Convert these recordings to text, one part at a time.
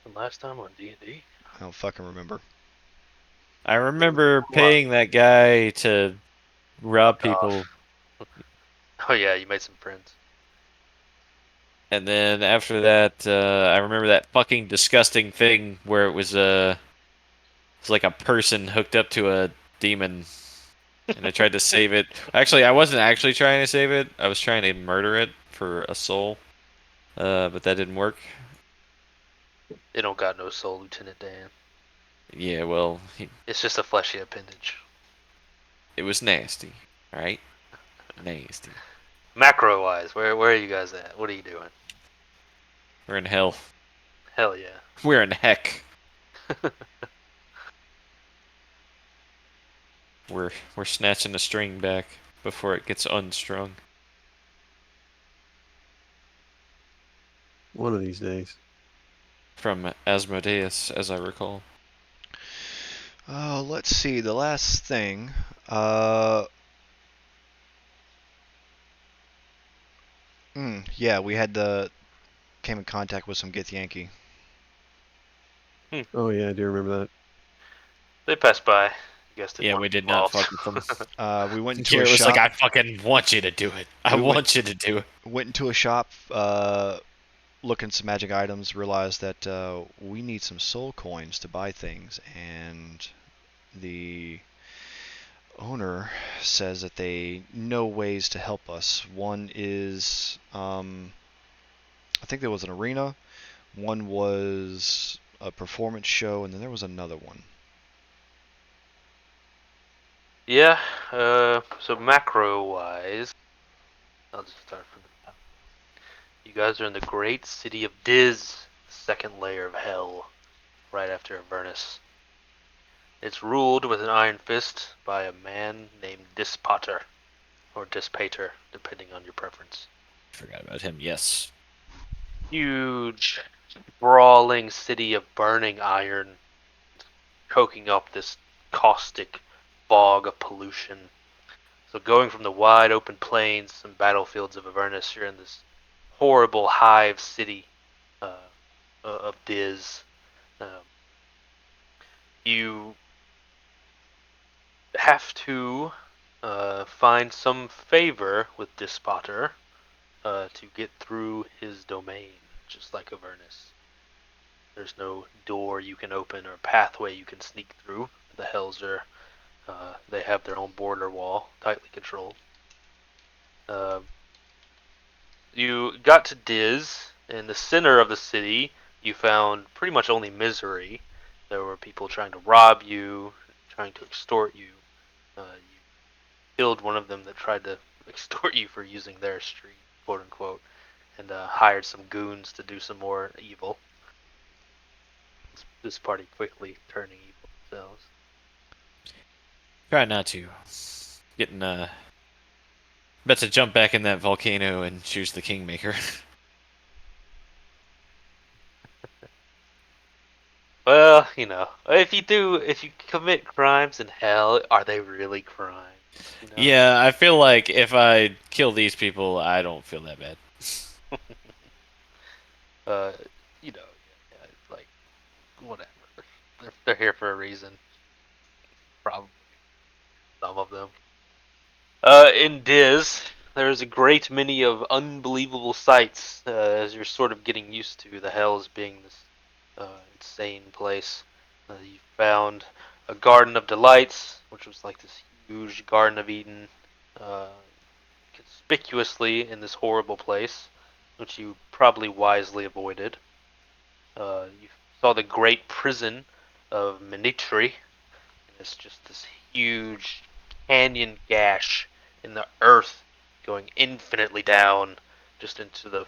happened last time on D&D? I don't fucking remember. I remember paying that guy to rob Fuck people, off. Oh yeah, you made some friends. and then after that, I remember that fucking disgusting thing where it was like a person hooked up to a demon, and I tried to save it. Actually, I wasn't actually trying to save it. I was trying to murder it for a soul, but that didn't work. It don't got no soul, Lieutenant Dan. Yeah, well, It's just a fleshy appendage. it was nasty. All right, nasty. Macro wise, where are you guys at? What are you doing? We're in hell. Hell yeah. We're in heck. We're snatching the string back before it gets unstrung. One of these days. From Asmodeus, as I recall. Let's see. The last thing. Uh, yeah, we had came in contact with some Gith Yankee. Oh yeah, I do remember that. They passed by. You guys didn't Yeah, want we to be did not involved. fuck with them. We went into a Garrett was like, shop. I fucking want you to do it. I We went want you to do it. went into a shop. Looking at some magic items. Realized that we need some soul coins to buy things, and the owner says that they know ways to help us. One is, I think there was an arena. One was a performance show, and then there was another one. Yeah, so macro wise, I'll just start from the top. You guys are in the great city of Diz, the second layer of hell, right after Avernus. It's ruled with an iron fist by a man named Dispater, or Dispater, depending on your preference. Forgot about him, yes. Huge, brawling city of burning iron, choking up this caustic fog of pollution. So going from the wide open plains and battlefields of Avernus, you're in this horrible hive city uh, of Diz. Um, you have to find some favor with Dispotter to get through his domain, just like Avernus. There's no door you can open or pathway you can sneak through. The Hells are they have their own border wall, tightly controlled. Uh, you got to Diz. In the center of the city, you found pretty much only misery. There were people trying to rob you, trying to extort you. You killed one of them that tried to extort you for using their street, quote unquote, and hired some goons to do some more evil. This party quickly turning evil themselves. Try not to. Getting, bet to jump back in that volcano and choose the Kingmaker. Well, if you commit crimes in hell, are they really crimes? You know. Yeah, I feel like if I kill these people, I don't feel that bad. uh, like whatever. They're here for a reason. Probably some of them. In Diz, there's a great many of unbelievable sights as you're sort of getting used to the Hells being this insane place. You found a Garden of Delights, which was like this huge Garden of Eden, uh, conspicuously in this horrible place, which you probably wisely avoided. You saw the great prison of Minitri. It's just this huge canyon gash in the earth going infinitely down just into the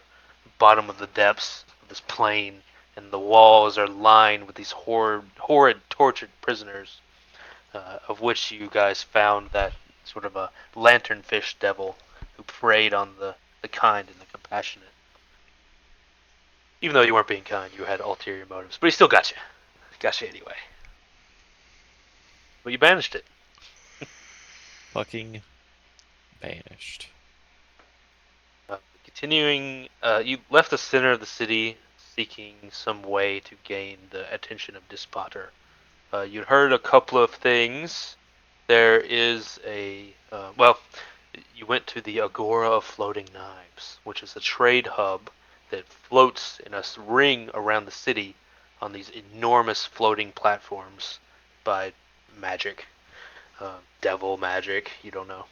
bottom of the depths of this plain, and the walls are lined with these horrid tortured prisoners, of which you guys found that sort of a lanternfish devil who preyed on the kind and the compassionate. Even though you weren't being kind, you had ulterior motives, but he still got you. Got you anyway. But you banished it. Fucking banished. Continuing, you left the center of the city seeking some way to gain the attention of Dispotter. You'd heard a couple of things. There is you went to the Agora of Floating Knives, which is a trade hub that floats in a ring around the city on these enormous floating platforms by magic. Devil magic, you don't know.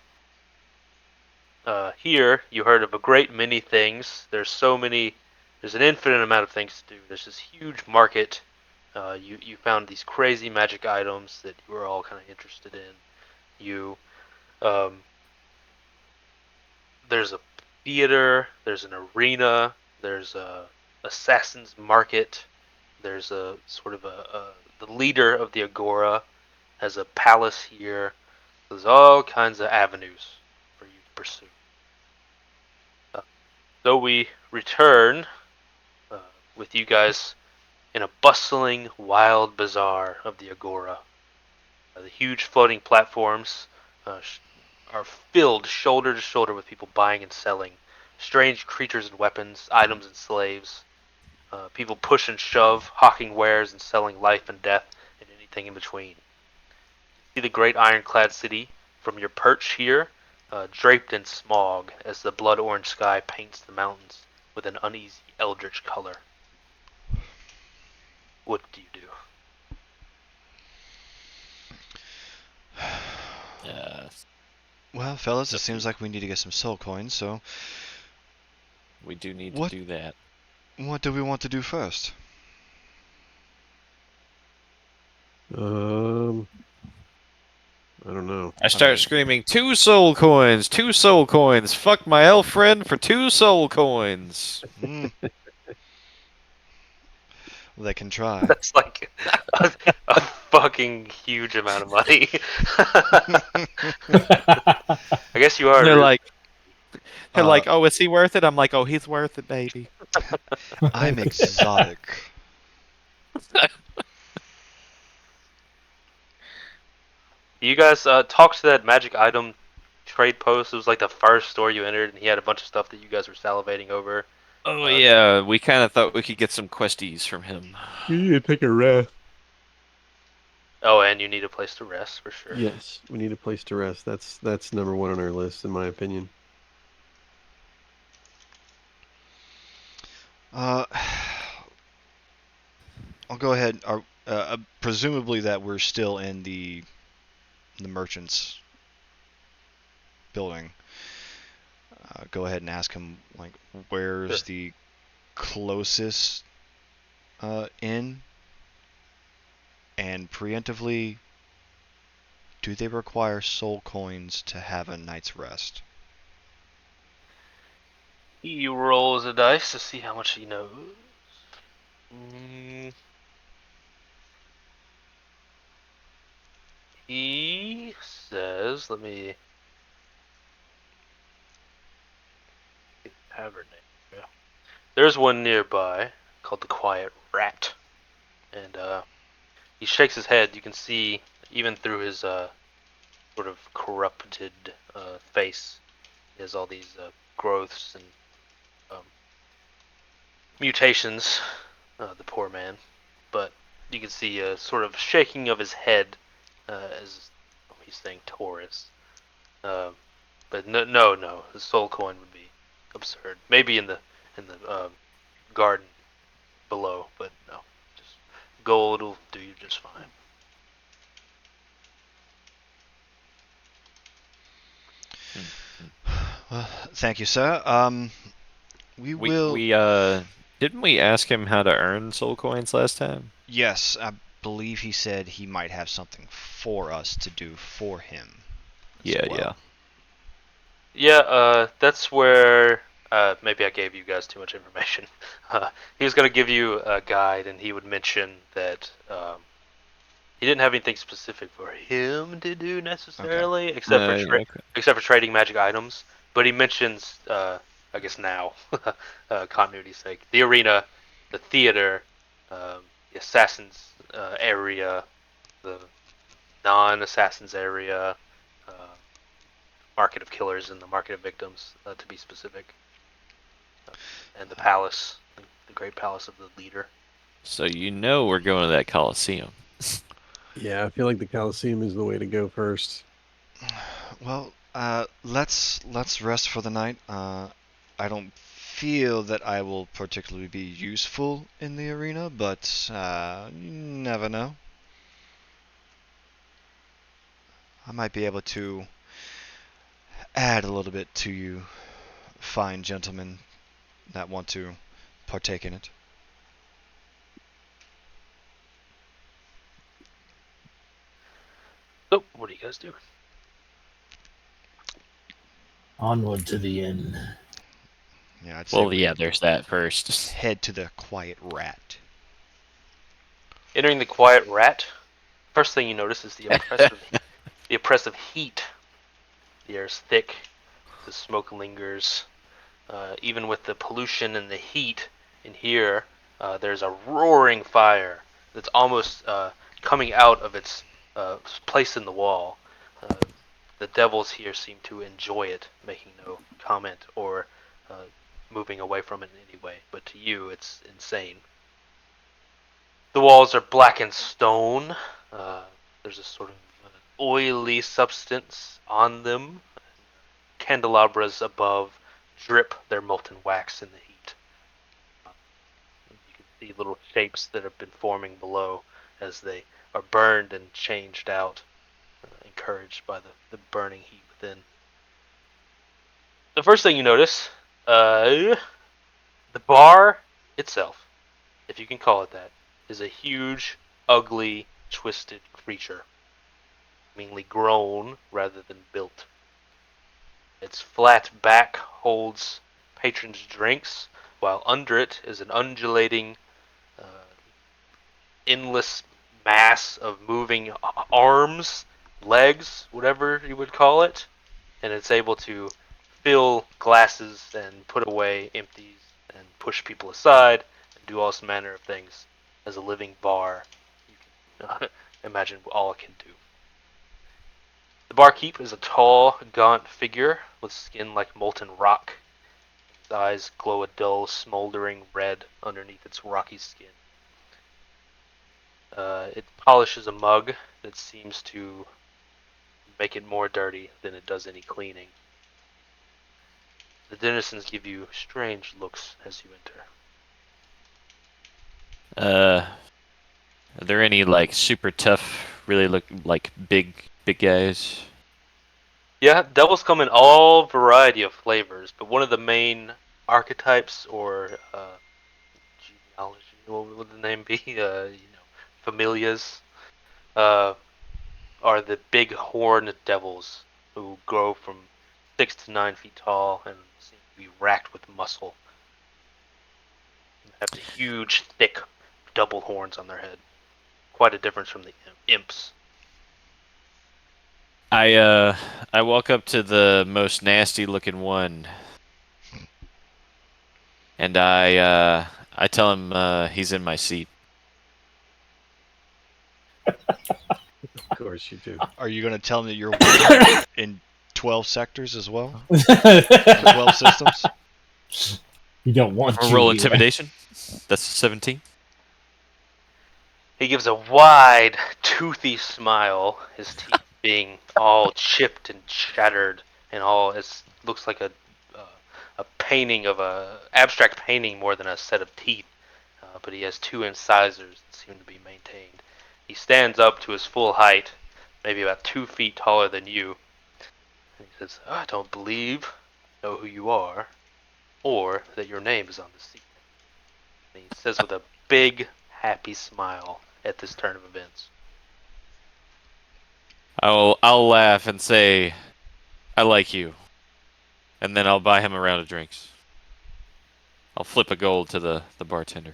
Here, you heard of a great many things. There's an infinite amount of things to do. There's this huge market. You found these crazy magic items that you were all kind of interested in. You um, there's a theater, there's an arena, there's a assassin's market, there's a sort of the leader of the Agora has a palace here. There's all kinds of avenues for you to pursue. So we return uh, with you guys in a bustling, wild bazaar of the Agora. The huge floating platforms are filled shoulder to shoulder with people buying and selling strange creatures and weapons, items and slaves. People push and shove, hawking wares and selling life and death and anything in between. See the great ironclad city from your perch here, draped in smog as the blood orange sky paints the mountains with an uneasy eldritch color. What do you do? Well, fellas, it seems like we need to get some soul coins, so We do need What? to do that. what do we want to do first? I don't know. I start mean- screaming, 2 soul coins! 2 soul coins! Fuck my elf friend for 2 soul coins! Hmm. They can try. That's like a fucking huge amount of money. I guess you are. They're like, Uh, oh, is he worth it? I'm like, oh, he's worth it, baby. I'm exotic. You guys talked to that magic item trade post. It was like the first store you entered, and he had a bunch of stuff that you guys were salivating over. Oh, yeah, we kind of thought we could get some questies from him. We need to take a rest. Oh, and you need a place to rest for sure. Yes, we need a place to rest. That's number one on our list, in my opinion. Uh, I'll go ahead. Presumably that we're still in the merchant's building. Go ahead and ask him like where's Sure. the closest inn, and preemptively, do they require soul coins to have a night's rest? He rolls a dice to see how much he knows. He says, "Let me have her name." Yeah. There's one nearby called the Quiet Rat, and he shakes his head. You can see even through his sort of corrupted face, he has all these growths and um, mutations. The poor man, but you can see a sort of shaking of his head as he's saying Taurus. But no, the soul coin would be absurd. Maybe in the garden below, but no, just gold will do you just fine. Well, thank you, sir. We will. We didn't we ask him how to earn soul coins last time? Yes, I believe he said he might have something for us to do for him. as Yeah, well. Yeah, that's where maybe I gave you guys too much information. He was going to give you a guide, and he would mention that he didn't have anything specific for him to do necessarily, Okay. except for trading magic items. But he mentions, I guess now, continuity's sake, the arena, the theater, the assassins area, the non-assassins area, uh, market of killers and the market of victims, to be specific, and the palace, the great palace of the leader. So you know we're going to that Coliseum. Yeah, I feel like the Coliseum is the way to go first. Well, let's rest for the night. I don't feel that I will particularly be useful in the arena, but you never know. I might be able to add a little bit to you fine gentlemen that want to partake in it. So, what do you guys do? Onward to the inn. Yeah, I'd say Well, we yeah, there's that first. head to the Quiet Rat. Entering the Quiet Rat, first thing you notice is the oppressive heat. The air is thick, the smoke lingers. Even with the pollution and the heat in here, there's a roaring fire that's almost coming out of its place in the wall. The devils here seem to enjoy it, making no comment or moving away from it in any way. But to you, it's insane. The walls are blackened stone. There's a sort of oily substance on them. Candelabras above drip their molten wax in the heat. You can see little shapes that have been forming below as they are burned and changed out, encouraged by the burning heat within. The first thing you notice, the bar itself, if you can call it that, is a huge, ugly, twisted creature, seemingly grown rather than built. Its flat back holds patrons' drinks, while under it is an undulating, uh, endless mass of moving arms, legs, whatever you would call it, and it's able to fill glasses and put away empties and push people aside and do all manner of things as a living bar. You can imagine all it can do. The barkeep is a tall, gaunt figure with skin like molten rock. His eyes glow a dull, smoldering red underneath its rocky skin. It polishes a mug that seems to make it more dirty than it does any cleaning. The denizens give you strange looks as you enter. Are there any like super tough, really look like big guys? Yeah, devils come in all variety of flavors, but one of the main archetypes or genealogy, what would the name be? Familias, uh, are the big horned devils who grow from 6 to 9 feet tall and seem to be racked with muscle. Have the huge, thick, double horns on their head. Quite a difference from the imps. I walk up to the most nasty looking one, and I tell him he's in my seat. Of course you do. Are you going to tell me that you're winning in 12 sectors as well? In 12 systems? You don't want I'll to. roll either. intimidation. That's 17. He gives a wide, toothy smile, his teeth being all chipped and shattered, and all it looks like a painting of a abstract painting more than a set of teeth. But he has two incisors that seem to be maintained. He stands up to his full height, maybe about 2 feet taller than you. And he says, "I don't believe I know who you are, or that your name is on the seat." And he says with a big, happy smile at this turn of events. I'll laugh and say, I like you, and then I'll buy him a round of drinks. I'll flip a gold to the bartender.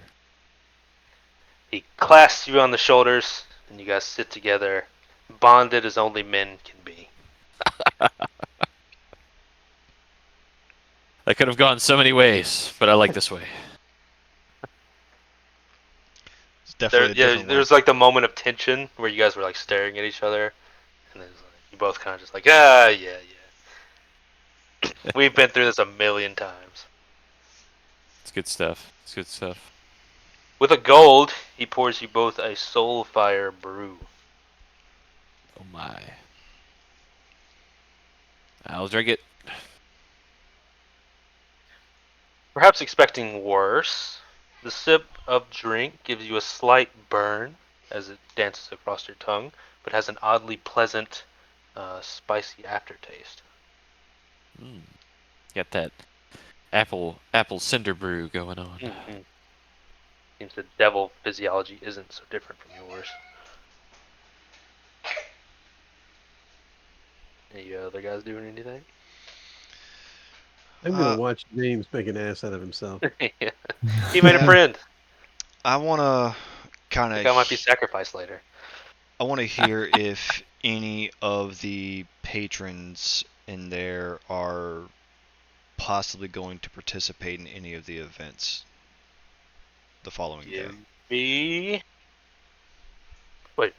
He clasps you on the shoulders, and you guys sit together, bonded as only men can be. That could have gone so many ways, but I like this way. It's definitely a different one. There's like the moment of tension where you guys were like staring at each other, and there's like, you both kind of just like, ah, yeah. We've been through this a million times. It's good stuff. It's good stuff. With a gold, he pours you both a soul fire brew. Oh my. I'll drink it. Perhaps expecting worse, the sip of drink gives you a slight burn as it dances across your tongue, but has an oddly pleasant, spicy aftertaste. Mm. Got that apple cinder brew going on. Mm-hmm. Seems the devil physiology isn't so different from yours. Any other guys doing anything? I'm gonna watch James make an ass out of himself. Yeah. He made a friend. I want to kind I think I might be of. sacrificed later. I want to hear if any of the patrons in there are possibly going to participate in any of the events the following day. Give me. Wait.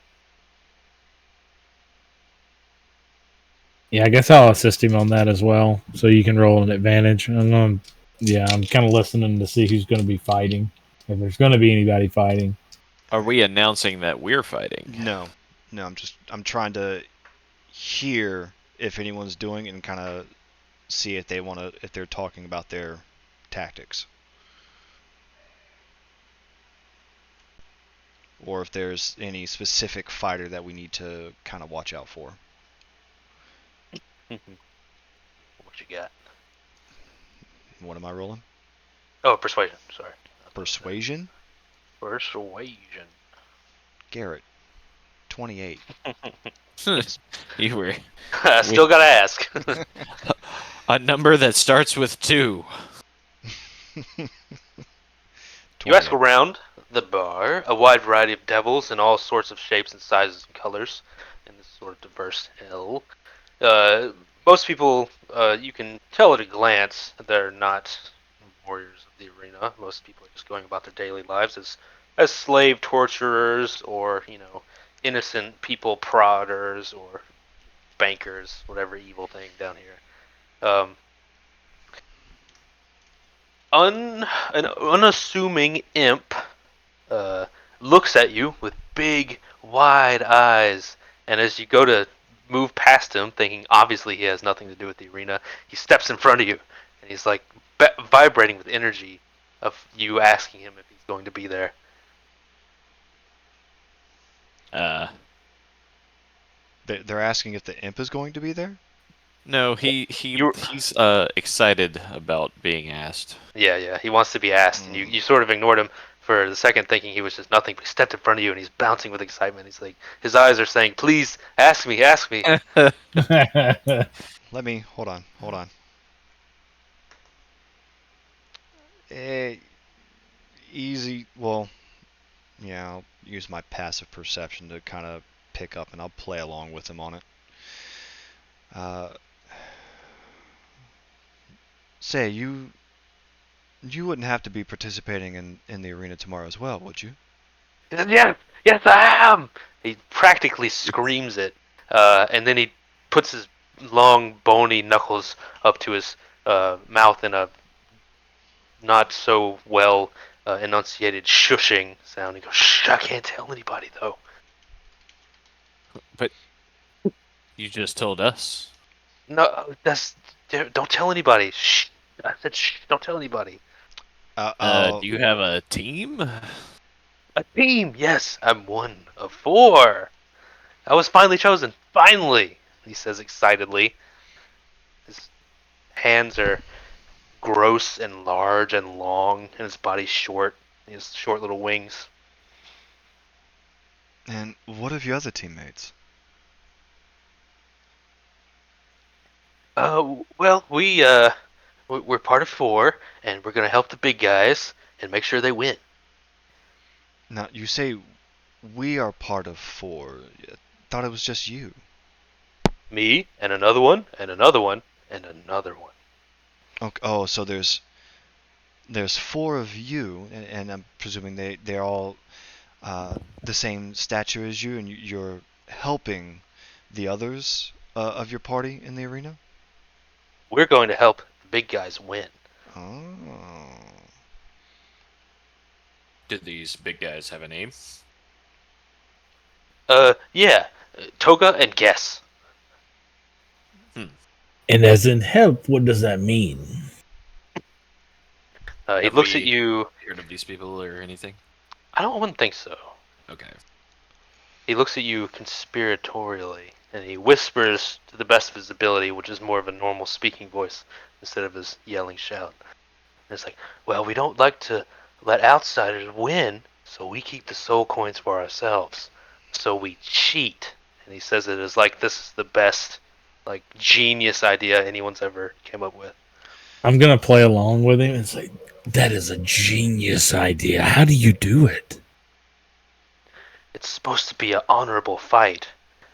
Yeah, I guess I'll assist him on that as well, so you can roll an advantage. I'm kind of listening to see who's going to be fighting, if there's going to be anybody fighting. Are we announcing that we're fighting? No, I'm trying to hear if anyone's doing it and kind of see if if they're talking about their tactics, or if there's any specific fighter that we need to kind of watch out for. What you got? What am I rolling? Oh, persuasion. Sorry. Persuasion? Persuasion. Garrett, 28. You were Still gotta ask. a number that starts with 2. You ask around the bar, a wide variety of devils in all sorts of shapes and sizes and colors in this sort of diverse hell. Most people, you can tell at a glance, they're not warriors of the arena. Most people are just going about their daily lives as slave torturers or, innocent people prodders or bankers, whatever evil thing down here. An unassuming imp looks at you with big, wide eyes, and as you go to move past him, thinking obviously he has nothing to do with the arena, he steps in front of you, and he's like vibrating with energy of you asking him if he's going to be there. They're asking if the imp is going to be there? No, he's excited about being asked. Yeah, he wants to be asked, and you sort of ignored him for the second, thinking he was just nothing, but he stepped in front of you, and he's bouncing with excitement. He's like, his eyes are saying, please, ask me, ask me. Hold on. Eh, easy, well, yeah, I'll use my passive perception to kind of pick up, and I'll play along with him on it. Say, you wouldn't have to be participating in the arena tomorrow as well, would you? He said, yes, I am. He practically screams it, and then he puts his long, bony knuckles up to his mouth in a not so well enunciated shushing sound. He goes, "Shh, I can't tell anybody though." But you just told us. No, don't tell anybody. Shh. I said, shh, don't tell anybody. Do you have a team? A team, yes, I'm one of 4. I was finally chosen. Finally, he says excitedly. His hands are gross and large and long, and his body's short. He has short little wings. And what of your other teammates? Well, we're part of 4, and we're gonna help the big guys and make sure they win. Now, you say we are part of 4. I thought it was just you. Me and another one and another one and another one. Okay, oh, so there's 4 of you, and I'm presuming they're all the same stature as you, and you're helping the others of your party in the arena? We're going to help the big guys win. Oh. Do these big guys have a name? Yeah, Toga and Guess. And as in help, what does that mean? He Have looks at we you. heard of these people or anything? I wouldn't think so. Okay. He looks at you conspiratorially, and he whispers to the best of his ability, which is more of a normal speaking voice instead of his yelling shout. And it's like, well, we don't like to let outsiders win, so we keep the soul coins for ourselves. So we cheat. And he says it is like this is the best, like, genius idea anyone's ever came up with. I'm gonna play along with him and say, "That is a genius idea. How do you do it?" It's supposed to be an honorable fight,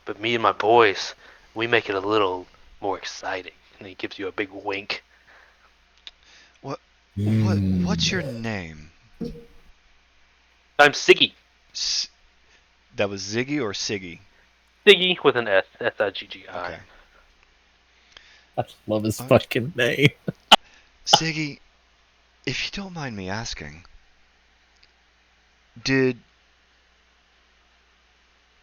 but me and my boys, we make it a little more exciting. And he gives you a big wink. What's your name? I'm Siggy. S- that was Ziggy or Siggy? Siggy with an S. S-I-G-G-I. Okay. I love his fucking name. Siggy, if you don't mind me asking, did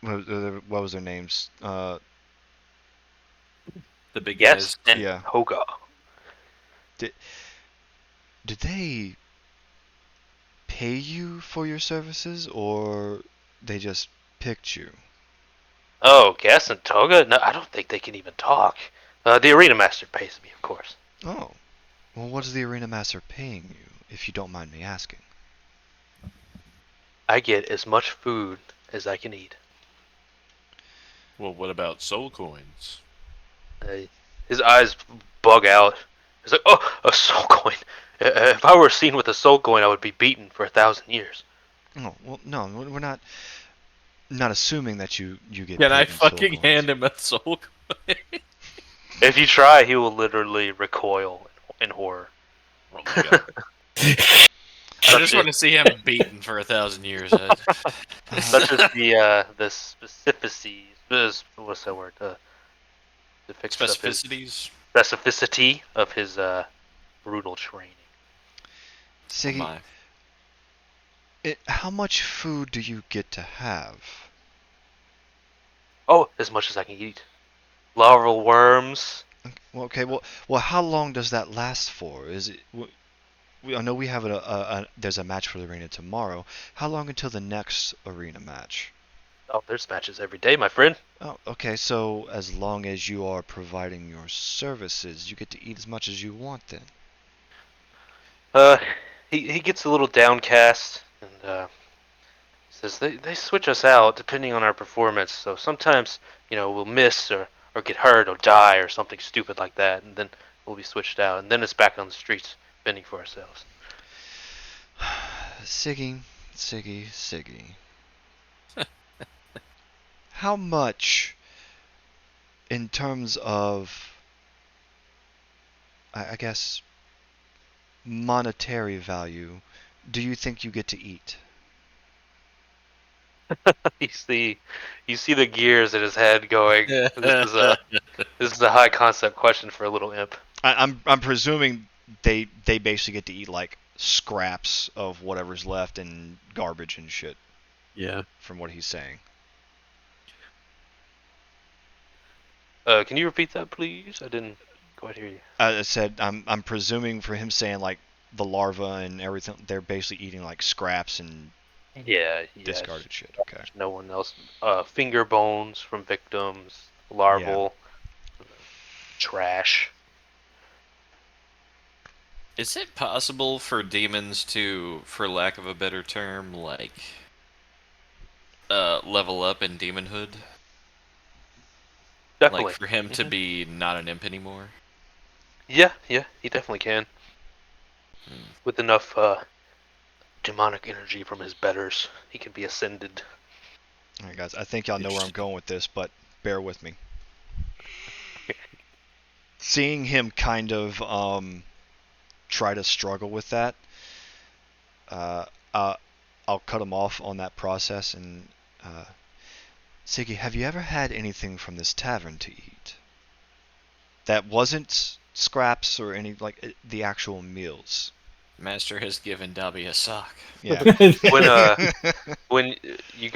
what was their names? The big Yes, guys. and Yeah. Toga. Did they pay you for your services, or they just picked you? Oh, Guess and Toga? No, I don't think they can even talk. The arena master pays me, of course. Oh. Well, what is the arena master paying you, if you don't mind me asking? I get as much food as I can eat. Well, what about soul coins? His eyes bug out. He's like, oh, a soul coin. If I were seen with a soul coin, I would be beaten for 1,000 years. Oh, well, no, we're not assuming that you get Can paid I in soul fucking coins. hand him a soul coin? If you try, he will literally recoil in horror. Oh my god. I just want to see him beaten for 1,000 years. Such as the specificity. What's that word? Specificities? Specificity of his brutal training. Oh Siggy, my. how much food do you get to have? Oh, as much as I can eat. Larval worms. Okay, well, how long does that last for? Is it? I know we have there's a match for the arena tomorrow. How long until the next arena match? Oh, there's matches every day, my friend. Oh, okay, so as long as you are providing your services, you get to eat as much as you want then. Uh, he gets a little downcast and says they switch us out depending on our performance. So sometimes we'll miss or get hurt or die or something stupid like that, and then we'll be switched out, and then it's back on the streets fending for ourselves. Siggy. How much, in terms of, I guess, monetary value, do you think you get to eat? You see the gears in his head going. This is a high concept question for a little imp. I'm presuming they basically get to eat like scraps of whatever's left and garbage and shit. Yeah. From what he's saying. Can you repeat that, please? I didn't quite hear you. I said I'm presuming for him saying like the larva and everything, they're basically eating like scraps and Yeah. discarded shit. Okay. No one else. Finger bones from victims, larval, trash. Is it possible for demons to, for lack of a better term, like, level up in demonhood? Definitely. Like, for him to be not an imp anymore? Yeah, he definitely can. With enough demonic energy from his betters, he can be ascended. Alright guys, I think y'all know where I'm going with this, but bear with me. Seeing him kind of try to struggle with that, I'll cut him off on that process and Siggy, have you ever had anything from this tavern to eat? That wasn't scraps or any, like, the actual meals. Master has given Dobby a sock. Yeah. When you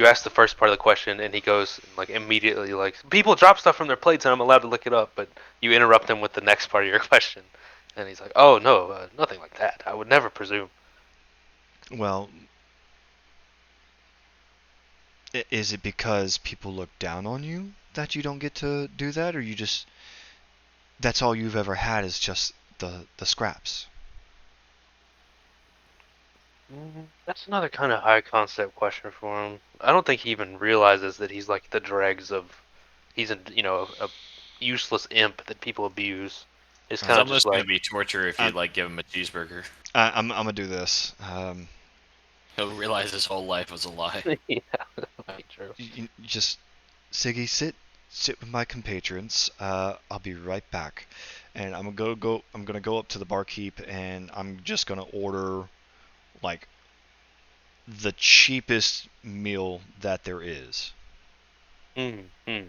ask the first part of the question, and he goes like immediately like, people drop stuff from their plates, and I'm allowed to look it up. But you interrupt him with the next part of your question, and he's like, "Oh no, nothing like that. I would never presume." Well, is it because people look down on you that you don't get to do that, or you just that's all you've ever had is just the scraps? That's another kind of high concept question for him. I don't think he even realizes that he's like the dregs of, he's a useless imp that people abuse. It's It's kind of just almost like, gonna be torture if you I'm like give him a cheeseburger. I'm gonna do this. He'll realize his whole life was a lie. yeah, that might be true. Just Siggy, sit with my compatriots. I'll be right back, and I'm gonna go up to the barkeep, and I'm just gonna order like the cheapest meal that there is, Mm-hmm.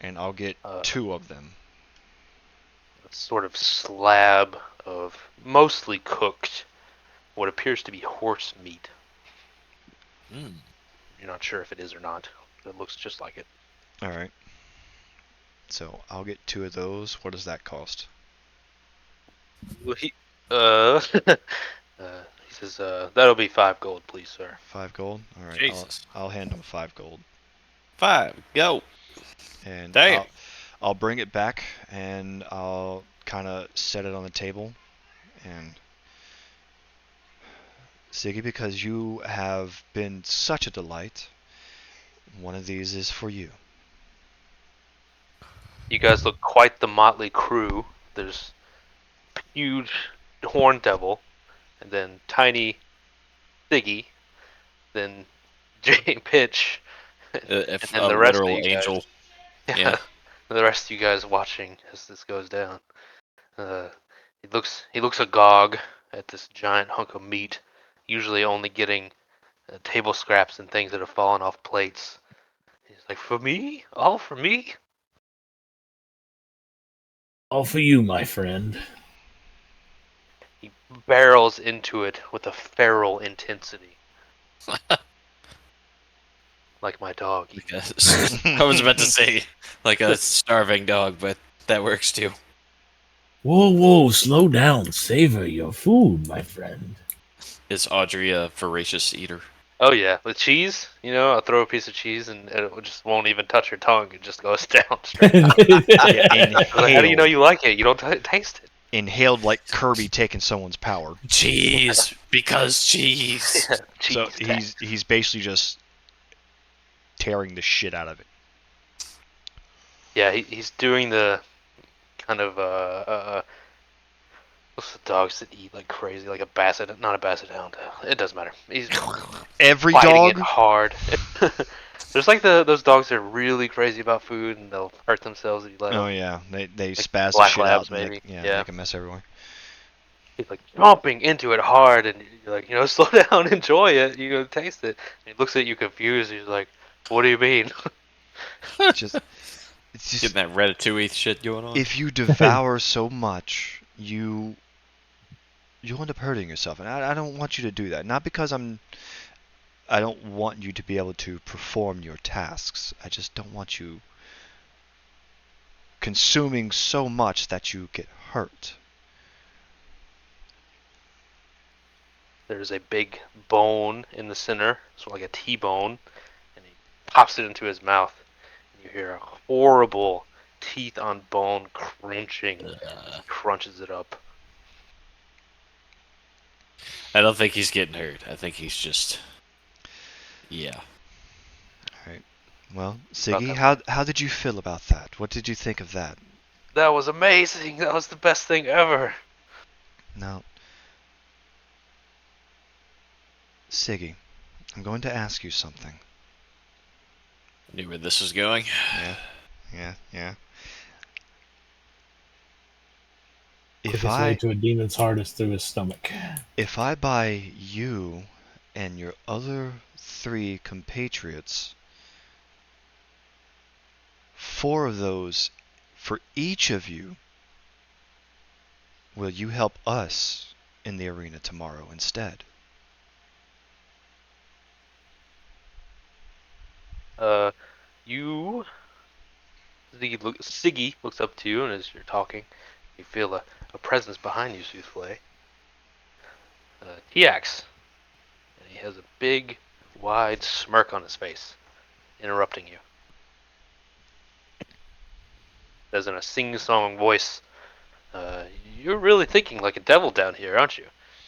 and I'll get 2 of them. A sort of slab of mostly cooked, what appears to be horse meat. Mm. You're not sure if it is or not. It looks just like it. All right. So I'll get 2 of those. What does that cost? Well, he says, that'll be 5 gold, please, sir. 5 gold. All right. Jesus. I'll hand him 5 gold, 5. Go. and Damn. I'll bring it back, and I'll kind of set it on the table, and Siggy, because you have been such a delight, one of these is for you. You guys look quite the motley crew. There's huge horn devil, and then tiny Siggy, then Jay Pitch, and then A the rest of literal you guys. angel. Yeah, Yeah. the rest of you guys watching as this goes down. He looks agog at this giant hunk of meat, usually only getting table scraps and things that have fallen off plates. He's like, "For me? All for me?" All for you, my friend. He barrels into it with a feral intensity, like my dog. I was about to say like a starving dog, but that works too. Whoa, slow down. Savor your food, my friend. Is Audrey a voracious eater? Oh yeah, with cheese, I'll throw a piece of cheese and it just won't even touch your tongue. It just goes down straight. Like, how do you know you like it? You don't taste it. Inhaled like Kirby taking someone's power. Cheese, because cheese. Yeah, cheese. So he's basically just tearing the shit out of it. Yeah, he's doing the kind of what's the dogs that eat like crazy, like a basset, not a basset hound. It doesn't matter. He's Every fighting dog. it hard. There's like those dogs that are really crazy about food and they'll hurt themselves if you let Oh them. yeah, they Like spaz the black shit labs, out and maybe. make a mess everywhere. He's like chomping into it hard, and you're like, slow down, enjoy it. You go taste it. And he looks at you confused. He's like, "What do you mean?" Just it's just Getting that ratatouille shit going on. if you devour so much, you'll end up hurting yourself, and I don't want you to do that. Not because I don't want you to be able to perform your tasks. I just don't want you consuming so much that you get hurt. There's a big bone in the center, sort of like a T-bone, and he pops it into his mouth. And you hear a horrible teeth on bone crunching. He crunches it up. I don't think he's getting hurt. I think he's just. Yeah. Alright. Well, About Siggy, that. how did you feel about that? What did you think of that? That was amazing. That was the best thing ever. Now, Siggy, I'm going to ask you something. Knew where this was going. Yeah. Quickest way to a demon's heart is through his stomach. If I buy you and your other 3 compatriots 4 of those for each of you, will you help us in the arena tomorrow instead. You, Siggy looks up to you, and as you're talking, you feel a presence behind you, Soothway. Tiax, and he has a big, wide smirk on his face, interrupting you. Says in a sing-song voice, "You're really thinking like a devil down here, aren't you?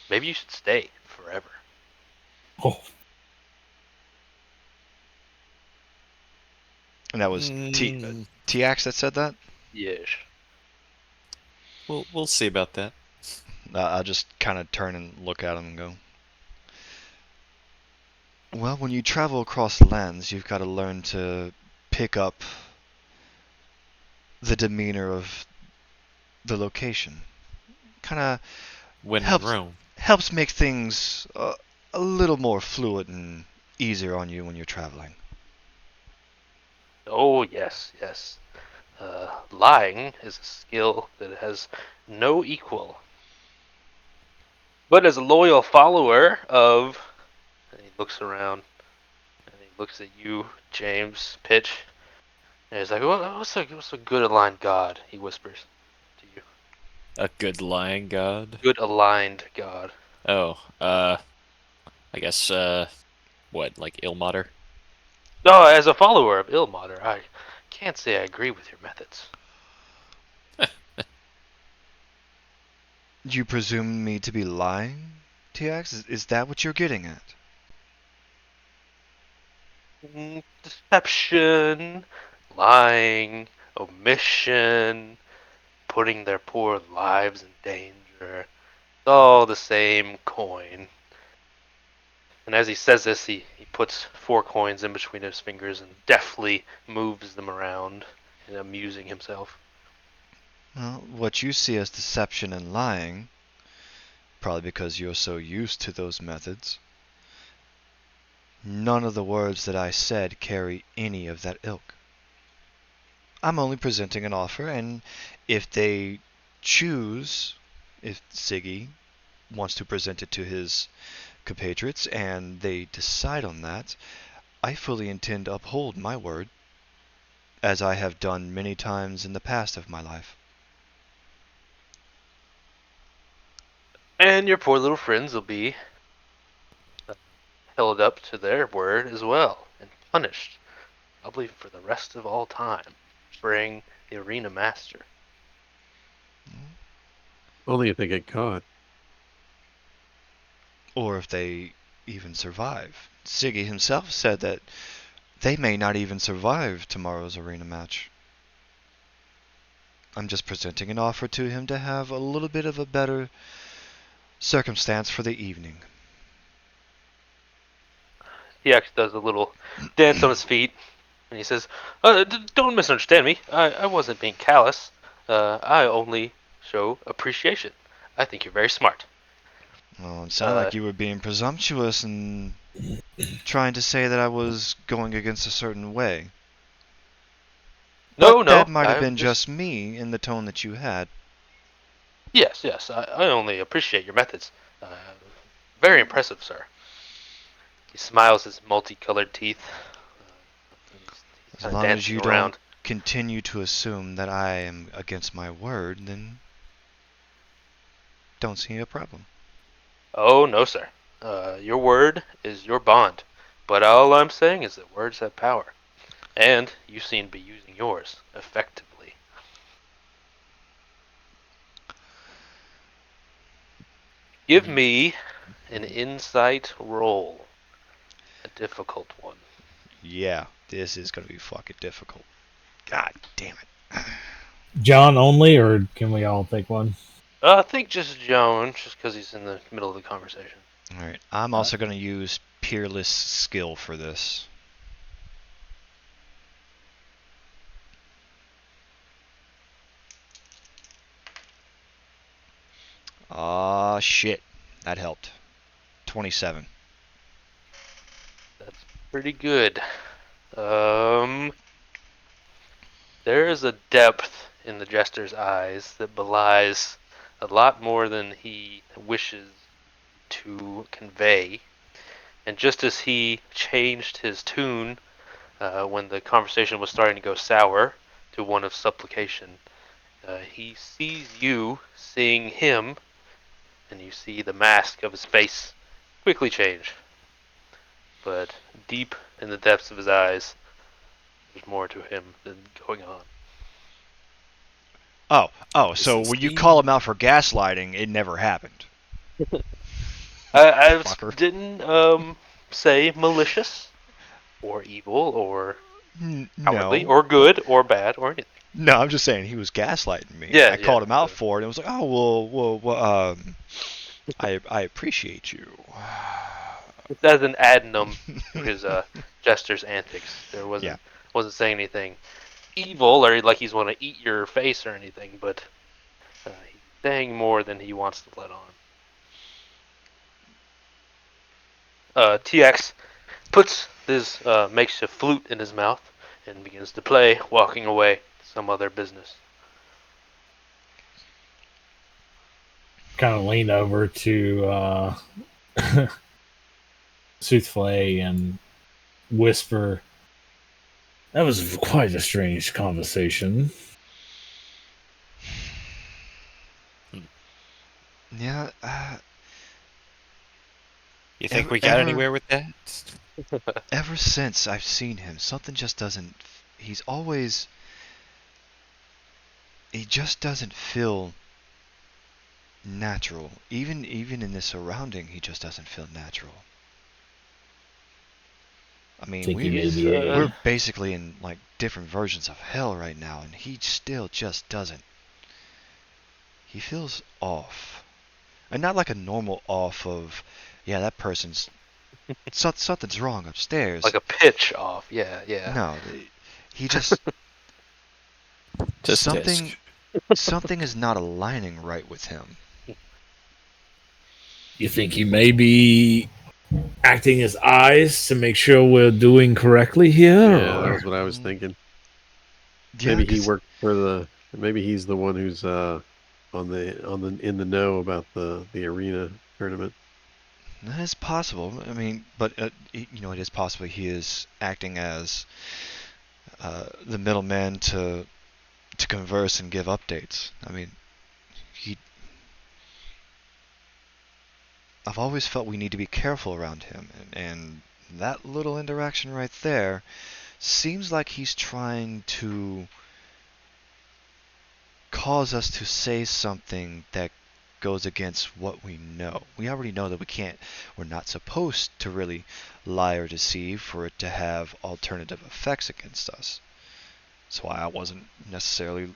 Maybe you should stay forever." Oh, And that was Tiax that said that? Yes. We'll see about that. I'll just kind of turn and look at him and go, well, when you travel across lands, you've got to learn to pick up the demeanor of the location. Kind of When in helps Rome. helps make things a little more fluid and easier on you when you're traveling. Oh, yes, yes. Lying is a skill that has no equal. But as a loyal follower of, and he looks around, and he looks at you, James, Pitch, and he's like, what's a good aligned god? He whispers to you. A good lying god. Good aligned god. Oh, I guess, what, like Ilmater? No, as a follower of Ilmater, I can't say I agree with your methods. You presume me to be lying, TX? Is that what you're getting at? Deception, lying, omission, putting their poor lives in danger. It's all the same coin. And as he says this, he puts 4 coins in between his fingers and deftly moves them around, amusing himself. Well, what you see as deception and lying, probably because you're so used to those methods, none of the words that I said carry any of that ilk. I'm only presenting an offer, and if they choose, if Siggy wants to present it to his compatriots and they decide on that, I fully intend to uphold my word, as I have done many times in the past of my life. And your poor little friends will be held up to their word as well, and punished, probably for the rest of all time, betraying the arena master. Only if they get caught. Or if they even survive. Siggy himself said that they may not even survive tomorrow's arena match. I'm just presenting an offer to him to have a little bit of a better circumstance for the evening. He actually does a little dance on his feet, and he says, "Don't misunderstand me. I wasn't being callous. I only show appreciation. I think you're very smart." Well, it sounded like you were being presumptuous and trying to say that I was going against a certain way. No, But that no, might have I'm been just me in the tone that you had. Yes, yes. I only appreciate your methods. Very impressive, sir. He smiles his multicolored teeth. He's As kind of long as dancing you around. don't continue to assume that I am against my word, then don't see a problem. Oh, no, sir. Your word is your bond. But all I'm saying is that words have power. And you seem to be using yours effectively. Give me an insight roll. A difficult one. Yeah, this is going to be fucking difficult. God damn it. John only, or can we all take one? I think just Joan, just because he's in the middle of the conversation. Alright, I'm also going to use Peerless Skill for this. Ah, shit. That helped. 27. That's pretty good. There is a depth in the jester's eyes that belies a lot more than he wishes to convey. And just as he changed his tune when the conversation was starting to go sour to one of supplication, he sees you seeing him, and you see the mask of his face quickly change. But deep in the depths of his eyes, there's more to him than going on. So Is when you he- call him out for gaslighting, it never happened. I Fucker. didn't say malicious or evil or cowardly No. or good or bad or anything. No, I'm just saying he was gaslighting me. Yeah, I yeah. called him out for it. And it was like, oh well, I appreciate you. It's as an addendum to his gestures, antics. There Yeah. wasn't saying anything evil or like he's want to eat your face or anything, but he's saying more than he wants to let on. TX puts his makeshift flute in his mouth and begins to play, walking away to some other business. Kind of lean over to Soothflay and whisper, "That was quite a strange conversation." Yeah. You think Ever, we got ever, anywhere with that? ever since I've seen him, something just doesn't. He's always. He just doesn't feel natural. Even in this surrounding, he just doesn't feel natural. I mean, Think he may He's be we're basically in like different versions of hell right now, and he still just doesn't. He feels off, and not like a normal off of, yeah, that person's something's wrong upstairs. like a pitch off. Yeah, yeah. No, he just Just something test. something is not aligning right with him. You think he may be acting as eyes to make sure we're doing correctly here? Yeah, that or- was what I was Mm, thinking. Yeah, Maybe he 'cause worked for the. Maybe he's the one who's on the in the know about the arena tournament. that is possible. I mean, but it is possible he is acting as the middleman to converse and give updates. I mean, he. I've always felt we need to be careful around him, and that little interaction right there seems like he's trying to cause us to say something that goes against what we know. We already know that we're not supposed to really lie or deceive for it to have alternative effects against us. That's why I wasn't necessarily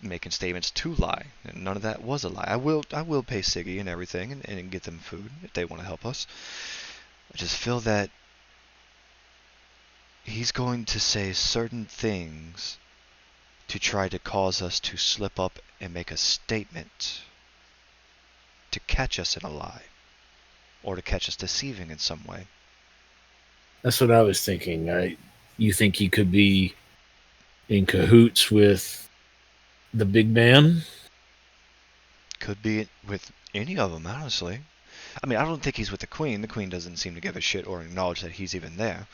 making statements to lie. And none of that was a lie. I will pay Siggy and everything and get them food if they want to help us. I just feel that he's going to say certain things to try to cause us to slip up and make a statement to catch us in a lie or to catch us deceiving in some way. That's what I was thinking. You think he could be in cahoots with the big man? Could be with any of them, honestly. I mean, I don't think he's with the Queen. The Queen doesn't seem to give a shit or acknowledge that he's even there.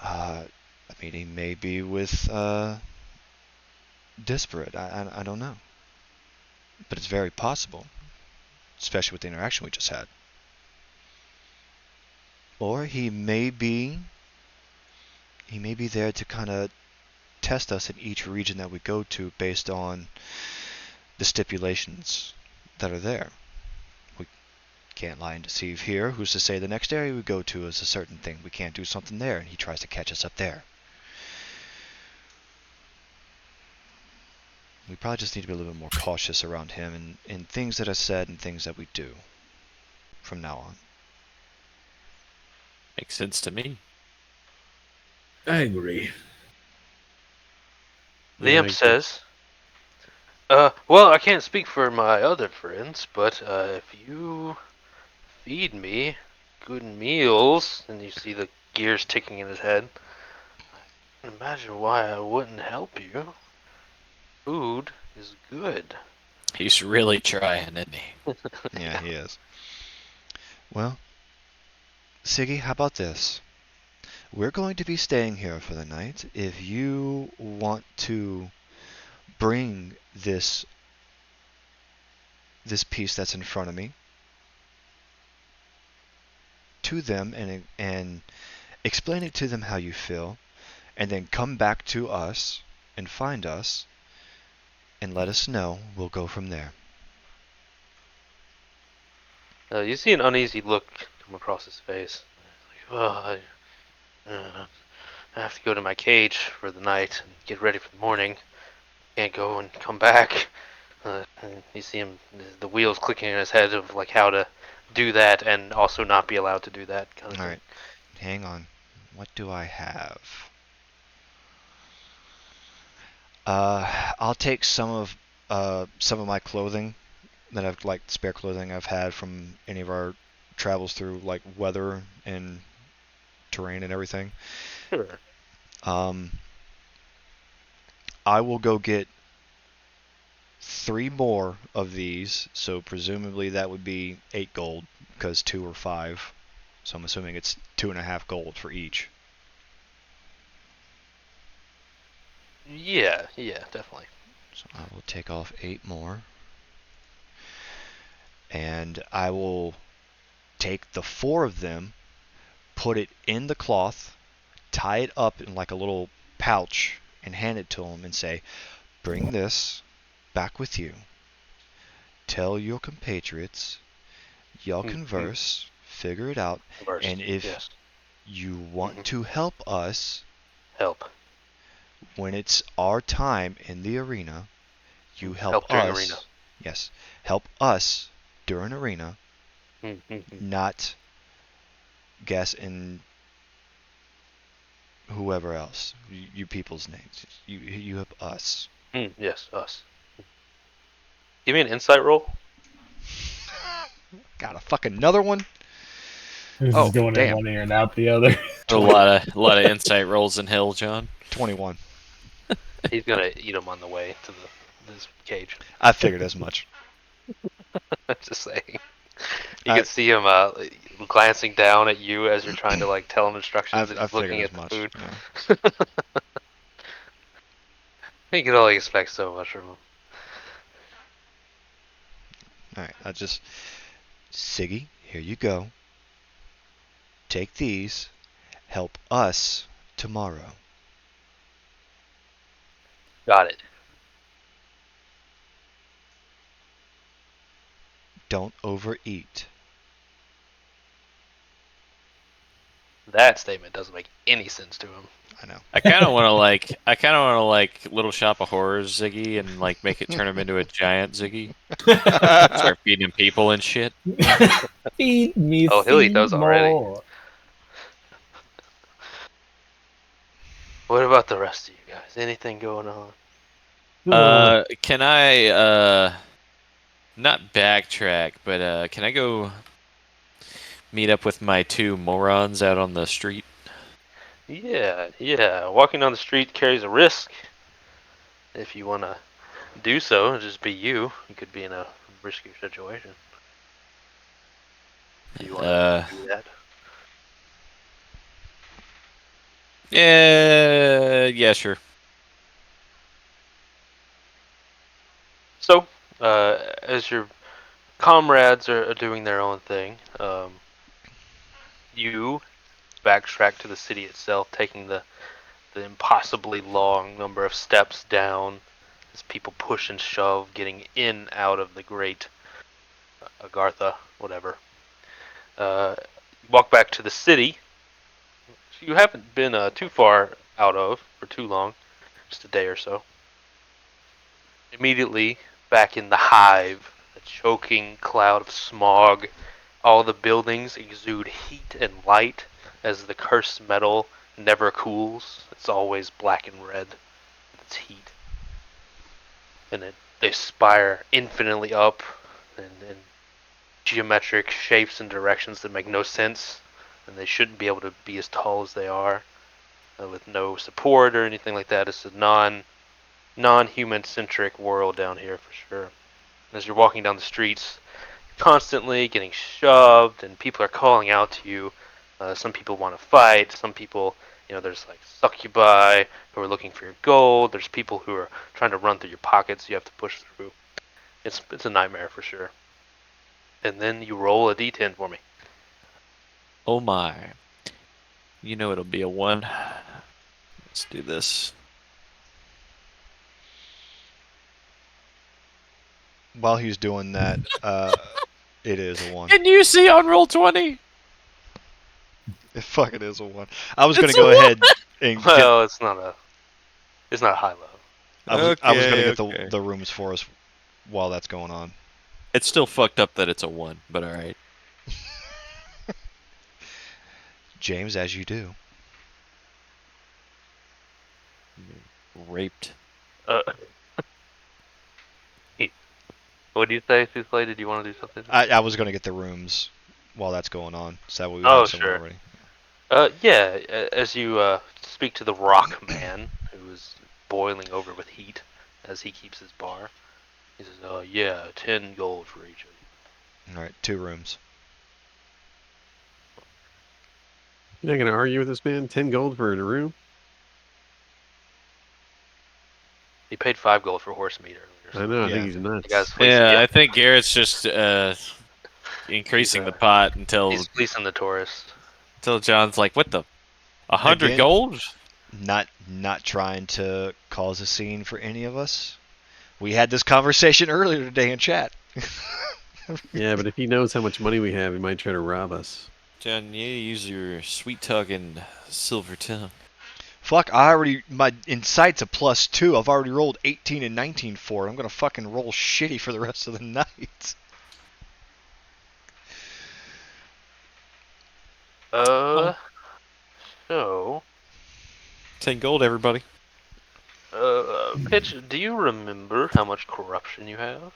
I mean, he may be with Disparate. I don't know. But it's very possible, especially with the interaction we just had. Or he may be there to kind of test us in each region that we go to based on the stipulations that are there. We can't lie and deceive here. Who's to say the next area we go to is a certain thing? We can't do something there, and he tries to catch us up there. We probably just need to be a little bit more cautious around him and in things that are said and things that we do from now on. Makes sense to me. I agree. Yeah, Liam I- says, well, I can't speak for my other friends, but if you feed me good meals, and you see the gears ticking in his head, I can imagine why I wouldn't help you. Food is good. He's really trying, isn't he? Yeah, he is. Well, Siggy, how about this? We're going to be staying here for the night. If you want to bring this piece that's in front of me to them and explain it to them how you feel, and then come back to us and find us and let us know, we'll go from there. You see an uneasy look come across his face. Like, I have to go to my cage for the night and get ready for the morning. Can't go and come back. And you see him, the wheels clicking in his head of like how to do that and also not be allowed to do that kind of All thing. right, hang on. What do I have? I'll take some of my clothing that I've like spare clothing I've had from any of our travels through like weather and terrain and everything. Sure. I will go get 3 more of these, so presumably that would be 8 gold because 2 or 5. So I'm assuming it's 2.5 gold for each. Yeah, definitely. So I will take off 8 more. And I will take the 4 of them, put it in the cloth, tie it up in like a little pouch, and hand it to them and say, bring this back with you. Tell your compatriots, y'all converse, figure it out, First, and if yes, you want to help us help. when it's our time in the arena, you help Help during us. arena. Yes, help us during arena, not guess in whoever else. You people's names. You help us. Yes, us. Give me an insight roll. Got a fucking another one? This Oh, is going in damn. one ear and out the other. A lot of insight rolls in hell, John. 21. He's gonna eat him on the way to this cage. I figured as much. Just saying. You can see him glancing down at you as you're trying to like tell him instructions, and I he's looking figured at as the much. food. Yeah. You can only expect so much from him. Alright, Siggy, here you go. Take these. Help us tomorrow. Got it. Don't overeat. That statement doesn't make any sense to him. I know. I kind of want to like Little Shop of Horrors Ziggy and like make it turn him into a giant Ziggy. Start feeding him people and shit. Feed me Oh, he'll eat those already. more. What about the rest of you guys? Anything going on? Can I not backtrack, but can I go meet up with my 2 morons out on the street? Yeah. Walking down the street carries a risk. If you want to do so, just be you. You could be in a riskier situation. Do you want to do that? Yeah, sure. So, as your comrades are doing their own thing, you backtrack to the city itself, taking the impossibly long number of steps down as people push and shove, getting in out of the great Agartha, whatever. Walk back to the city. You haven't been too far out of for too long, just a day or so. Immediately back in the hive, a choking cloud of smog. All the buildings exude heat and light as the cursed metal never cools. It's always black and red with its heat. And they spire infinitely up in geometric shapes and directions that make no sense. And they shouldn't be able to be as tall as they are with no support or anything like that. It's a non-human centric world down here for sure. As you're walking down the streets, constantly getting shoved, and people are calling out to you. Some people want to fight. Some people, there's like succubi who are looking for your gold. There's people who are trying to run through your pockets. You have to push through. It's a nightmare for sure. And then you roll a d10 for me. Oh my. You know it'll be a 1. Let's do this. While he's doing that, it is a 1. Can you see on roll 20? It fucking is a 1. I was gonna It's go a ahead and get. Well, it's not high low. I was gonna get Okay. the rooms for us while that's going on. It's still fucked up that it's a 1, but alright. James, as you do. Raped. What do you say, Souffle? Did you want to do something? I was gonna get the rooms while that's going on, so that way we Oh, have someone sure. already. Yeah, as you speak to the rock man, who is boiling over with heat as he keeps his bar, he says, yeah, 10 gold for each of you. All right, 2 rooms. You're not going to argue with this man? 10 gold for a room? He paid 5 gold for horse meat earlier. I know. I Yeah. think he's nuts. You guys fleecing, Yeah, I think Garrett's just increasing the pot until he's fleecing the tourist. John's like, what the? 100 Again? gold? Not trying to cause a scene for any of us. We had this conversation earlier today in chat. Yeah, but if he knows how much money we have, he might try to rob us. John, you use your sweet talking silver tongue. Fuck, my insight's a +2. I've already rolled 18 and 19 for it. I'm gonna fucking roll shitty for the rest of the night. So, 10 gold, everybody. Pitch, do you remember how much corruption you have?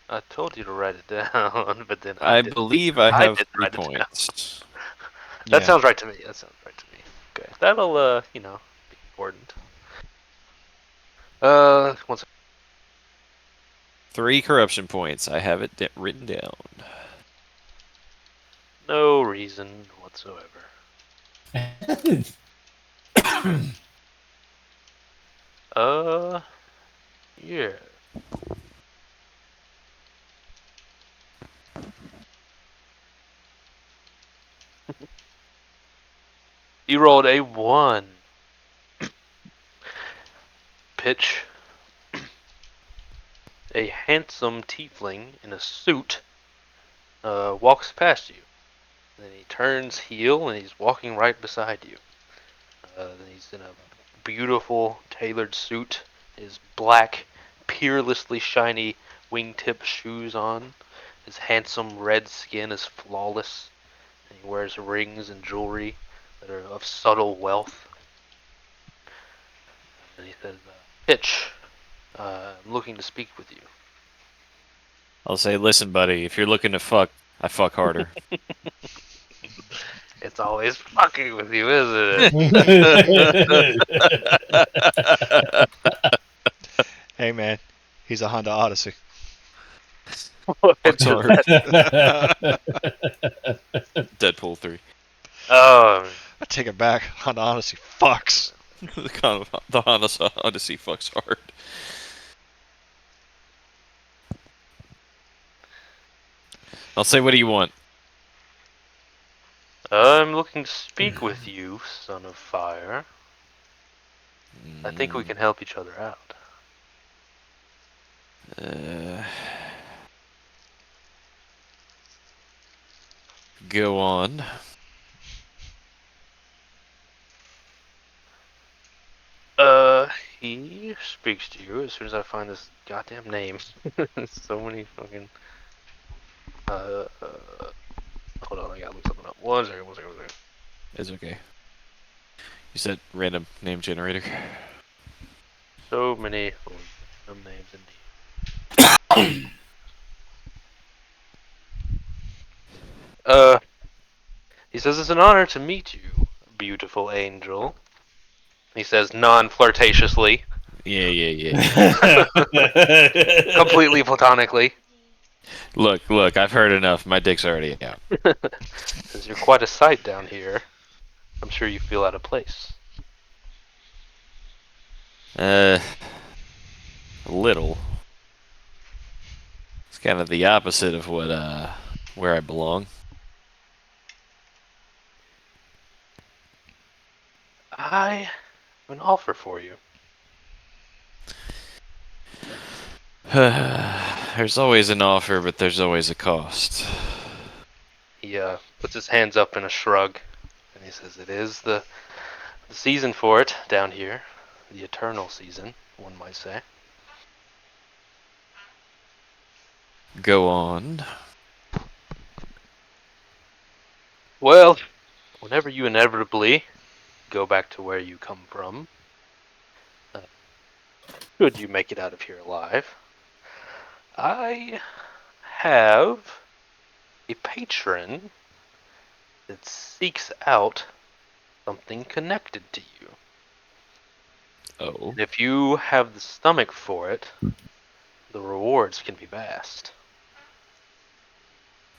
I told you to write it down, but then I didn't. believe I have didn't 3 write it down. points. That Yeah. sounds right to me. Okay, that'll be important. Once 3 corruption points. I have it written down. no reason whatsoever. Yeah. You rolled a 1. Pitch. A handsome tiefling in a suit walks past you. Then he turns heel and he's walking right beside you. Then he's in a beautiful tailored suit. His black, peerlessly shiny wingtip shoes on. His handsome red skin is flawless. And he wears rings and jewelry that are of subtle wealth. And he says, Pitch, I'm looking to speak with you. I'll say, listen, buddy, if you're looking to fuck, I fuck harder. It's always fucking with you, isn't it? Hey man, he's a Honda Odyssey. Fucks hard. Deadpool 3. Oh, I take it back. Honda Odyssey fucks. The Honda Odyssey fucks hard. I'll say, what do you want? I'm looking to speak with you, son of fire. I think we can help each other out. Go on. He speaks to you as soon as I find this goddamn name. So many fucking. Hold on, I gotta look something up. One second. It's okay. You said random name generator. So many random names indeed. He says it's an honor to meet you, beautiful angel. He says non-flirtatiously. Yeah. Completely platonically. Look, I've heard enough. My dick's already out. Since you're quite a sight down here, I'm sure you feel out of place. A little. It's kind of the opposite of what where I belong. I have an offer for you. There's always an offer, but there's always a cost. He puts his hands up in a shrug, and he says, "It is the season for it down here, the eternal season, one might say." Go on. Well, whenever you inevitably go back to where you come from, should you make it out of here alive, I have a patron that seeks out something connected to you. Oh. And if you have the stomach for it, the rewards can be vast.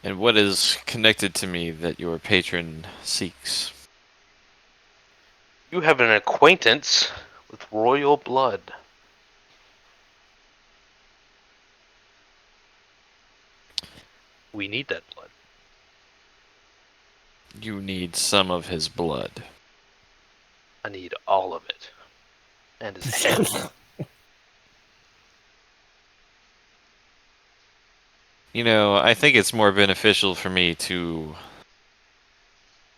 And what is connected to me that your patron seeks? You have an acquaintance with royal blood. We need that blood. You need some of his blood. I need all of it. And his head. You know, I think it's more beneficial for me to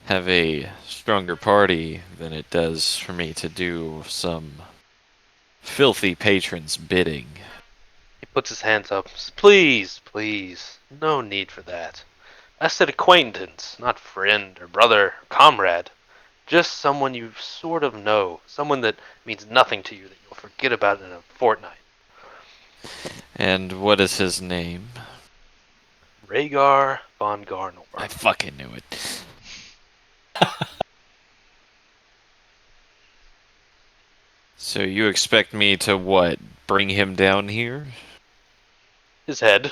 have a stronger party than it does for me to do some filthy patron's bidding. He puts his hands up. Please, please. No need for that. I said acquaintance, not friend or brother or comrade. Just someone you sort of know. Someone that means nothing to you that you'll forget about in a fortnight. And what is his name? Rhaegar von Garnor. I fucking knew it. So you expect me to what? Bring him down here? His head.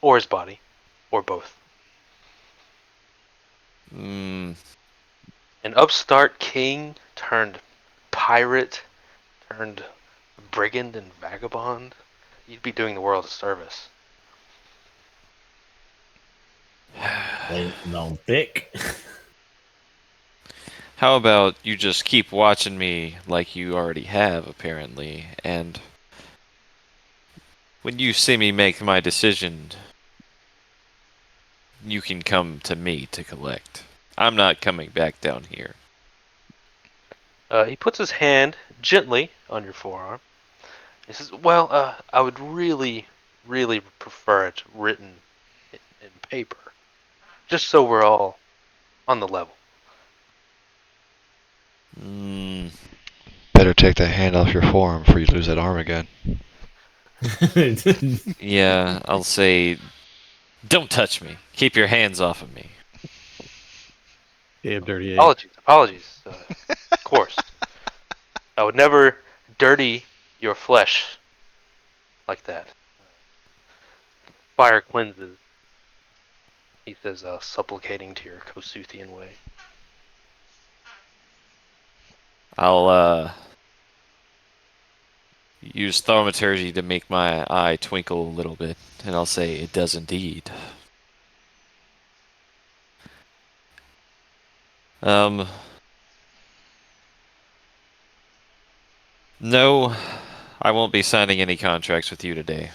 Or his body. Or both. Hmm. An upstart king turned pirate turned brigand and vagabond. You'd be doing the world a service. Waiting on thick. How about you just keep watching me like you already have, apparently, and when you see me make my decision, you can come to me to collect. I'm not coming back down here. He puts his hand gently on your forearm. He says, "Well, I would really, really prefer it written in paper, just so we're all on the level." Mm, Better take that hand off your forearm before you lose that arm again. yeah, I'll say, don't touch me. Keep your hands off of me. Damn dirty ape. Apologies. Of course, I would never dirty your flesh like that. Fire cleanses. He says, supplicating to your Kosuthian way. I'll use thaumaturgy to make my eye twinkle a little bit, and I'll say, it does indeed. No, I won't be signing any contracts with you today.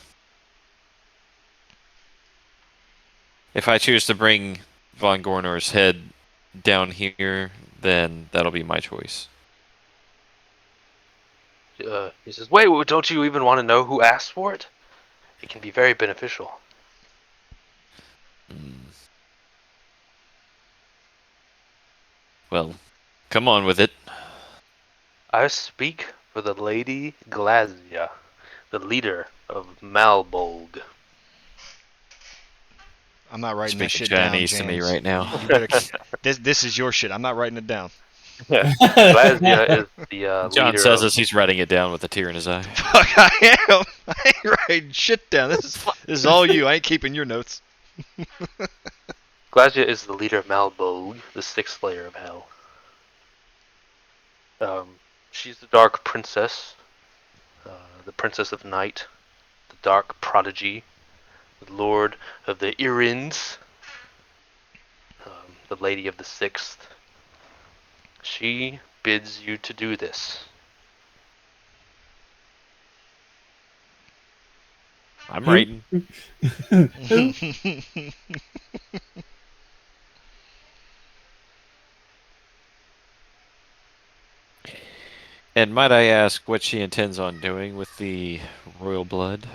If I choose to bring Von Gornor's head down here, then that'll be my choice. He says, "Wait, don't you even want to know who asked for it? It can be very beneficial." Mm. Well, come on with it. I speak for the Lady Glazia, the leader of Malbolg. I'm not writing that Speaking shit down, Chinese to me James. right now. You better. This is your shit. I'm not writing it down. Glasya is the John leader says of. as he's writing it down with a tear in his eye. Fuck, I am. I ain't writing shit down. This is all you. I ain't keeping your notes. Glasya is the leader of Malbolg, the sixth layer of hell. She's the Dark Princess, the Princess of Night, the Dark Prodigy, the Lord of the Irins, the Lady of the Sixth. She bids you to do this. I'm writing. And might I ask what she intends on doing with the royal blood?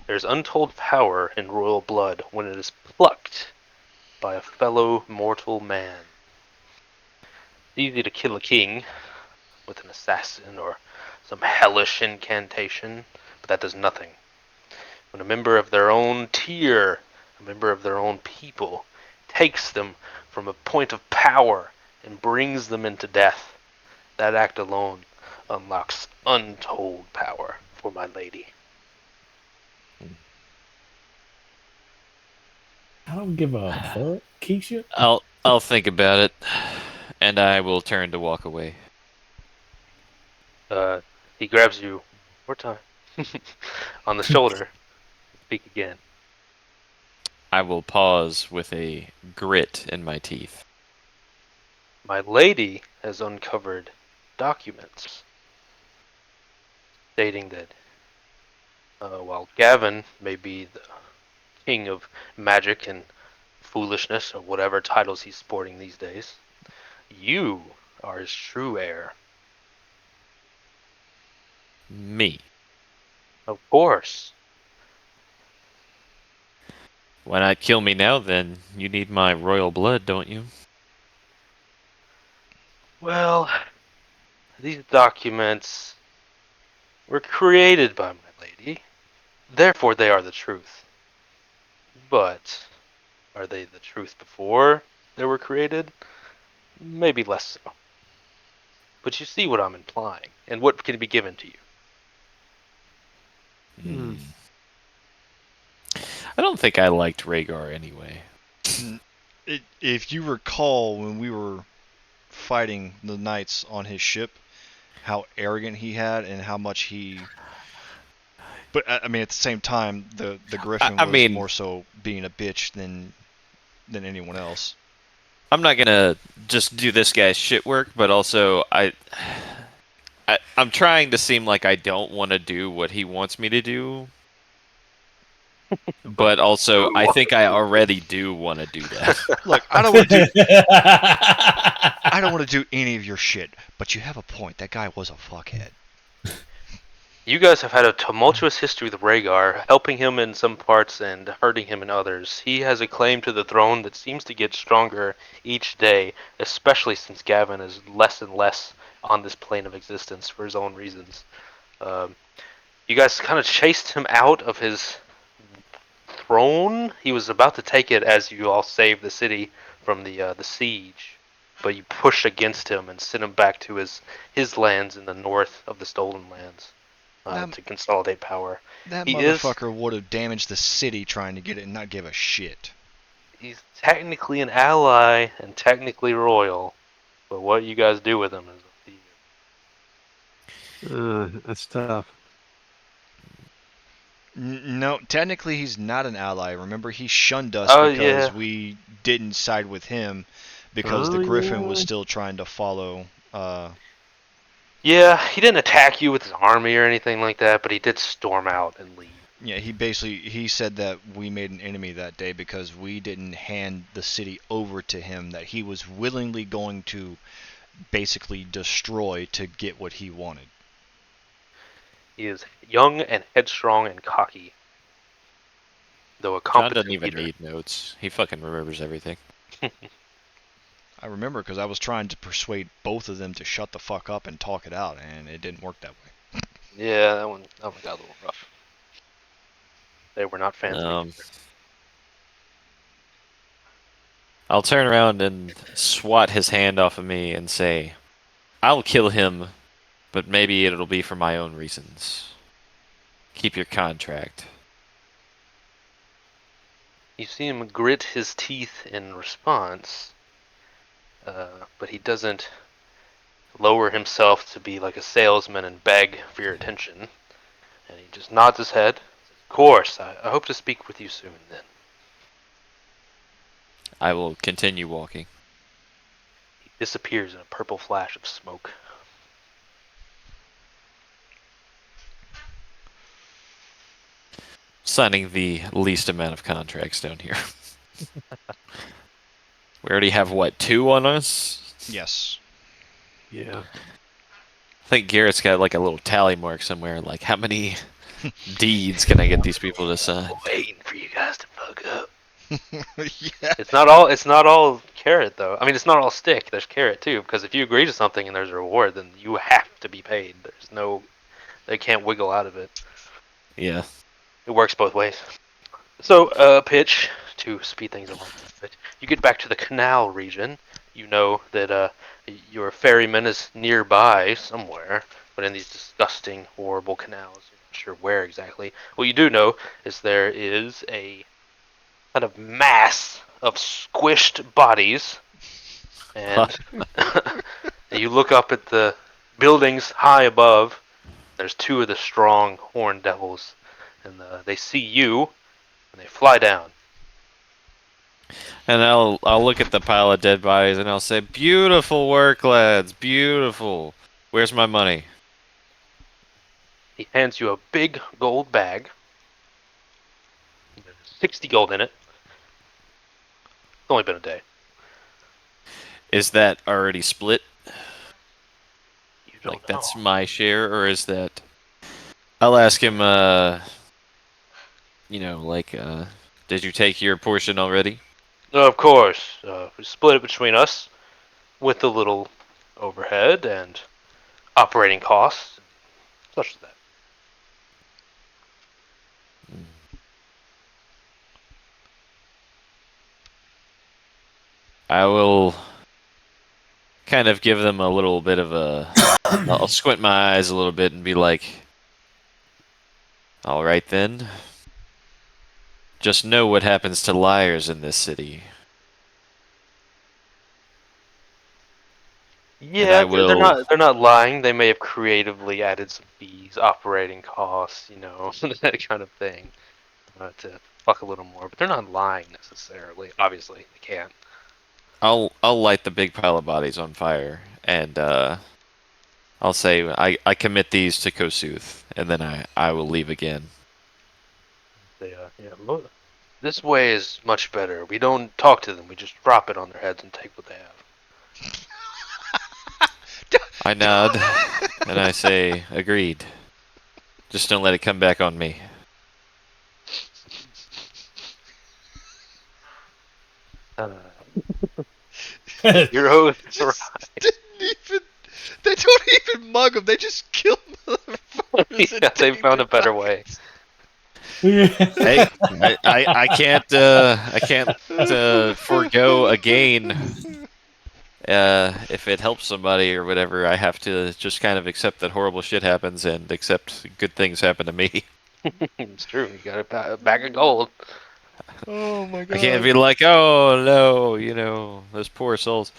There's untold power in royal blood when it is plucked by a fellow mortal man. It's easy to kill a king with an assassin or some hellish incantation, but that does nothing. When a member of their own tier, a member of their own people, takes them from a point of power and brings them into death, that act alone unlocks untold power for my lady. I don't give a fuck, Keisha. I'll think about it, and I will turn to walk away. He grabs you one more time on the shoulder. Speak again. I will pause with a grit in my teeth. My lady has uncovered documents stating that while Gavin may be the king of magic and foolishness or whatever titles he's sporting these days, you are his true heir. Me. Of course. Why not kill me now, then? You need my royal blood, don't you? Well, these documents were created by my lady, therefore they are the truth. But are they the truth before they were created? Maybe less so. But you see what I'm implying, and what can be given to you. Hmm. I don't think I liked Rhaegar anyway. If you recall, when we were fighting the knights on his ship, how arrogant he had and how much he. But I mean, at the same time, the Griffin I was mean, more so being a bitch than anyone else. I'm not gonna just do this guy's shit work, but also I'm trying to seem like I don't want to do what he wants me to do, but also I think I already do want to do that. Look, I don't want to do. I don't want to do any of your shit, but you have a point. That guy was a fuckhead. You guys have had a tumultuous history with Rhaegar, helping him in some parts and hurting him in others. He has a claim to the throne that seems to get stronger each day, especially since Gavin is less and less on this plane of existence for his own reasons. You guys kind of chased him out of his throne. He was about to take it as you all saved the city from the siege, but you pushed against him and sent him back to his lands in the north of the Stolen Lands to consolidate power. That He is motherfucker would have damaged the city trying to get it and not give a shit. he's technically an ally and technically royal, but what you guys do with him is up to you. That's tough. No, technically he's not an ally. Remember, he shunned us Oh because yeah, we didn't side with him because the Griffin was still trying to follow. yeah. He didn't attack you with his army or anything like that, but he did storm out and leave. Yeah, he said that we made an enemy that day because we didn't hand the city over to him, that he was willingly going to basically destroy to get what he wanted. He is young and headstrong and cocky, though a John doesn't competent even leader. need notes. He fucking remembers everything. I remember because I was trying to persuade both of them to shut the fuck up and talk it out, and it didn't work that way. Yeah, that one got a little rough. They were not fans of each other. I'll turn around and swat his hand off of me and say, I'll kill him, but maybe it'll be for my own reasons. Keep your contract. You see him grit his teeth in response, but he doesn't lower himself to be like a salesman and beg for your attention. And he just nods his head. Of course, I hope to speak with you soon then. I will continue walking. He disappears in a purple flash of smoke. Signing the least amount of contracts down here. We already have, what, 2 on us? Yes. Yeah. I think Garrett's got like a little tally mark somewhere, like how many deeds can I get these people to sign? Waiting for you guys to fuck up. Yeah. It's not all carrot though. I mean, it's not all stick. There's carrot too, because if you agree to something and there's a reward, then you have to be paid. They can't wiggle out of it. Yeah. It works both ways. So, pitch to speed things along a bit. You get back to the canal region. You know that your ferryman is nearby somewhere, but in these disgusting, horrible canals. You're not sure where exactly. What you do know is there is a kind of mass of squished bodies, and you look up at the buildings high above. There's 2 of the strong horned devils, and they see you, and they fly down. And I'll look at the pile of dead bodies and I'll say, "Beautiful work, lads. Beautiful. Where's my money?" He hands you a big gold bag. There's 60 gold in it. It's only been a day. Is that already split? You don't Like know. that's my share, or is that? I'll ask him. Did you take your portion already? Of course, we split it between us with a little overhead and operating costs, such as that. I will kind of give them a little bit of a. I'll squint my eyes a little bit and be like, "All right then. Just know what happens to liars in this city." And Yeah, I they're will. not lying. They may have creatively added some fees, operating costs, that kind of thing, to fuck a little more. But they're not lying necessarily. Obviously, they can't. I'll light the big pile of bodies on fire, and I'll say I commit these to Kosuth, and then I will leave again. This way is much better. We don't talk to them. We just drop it on their heads and take what they have. I nod, and I say, agreed. Just don't let it come back on me. Uh, Your oath Didn't even. They don't even mug them. They just kill motherfuckers. Yeah, they found a better way. Hey, I can't forego a gain. If it helps somebody or whatever, I have to just kind of accept that horrible shit happens and accept good things happen to me. It's true. You got a bag of gold. Oh my god. I can't be like, oh no, those poor souls.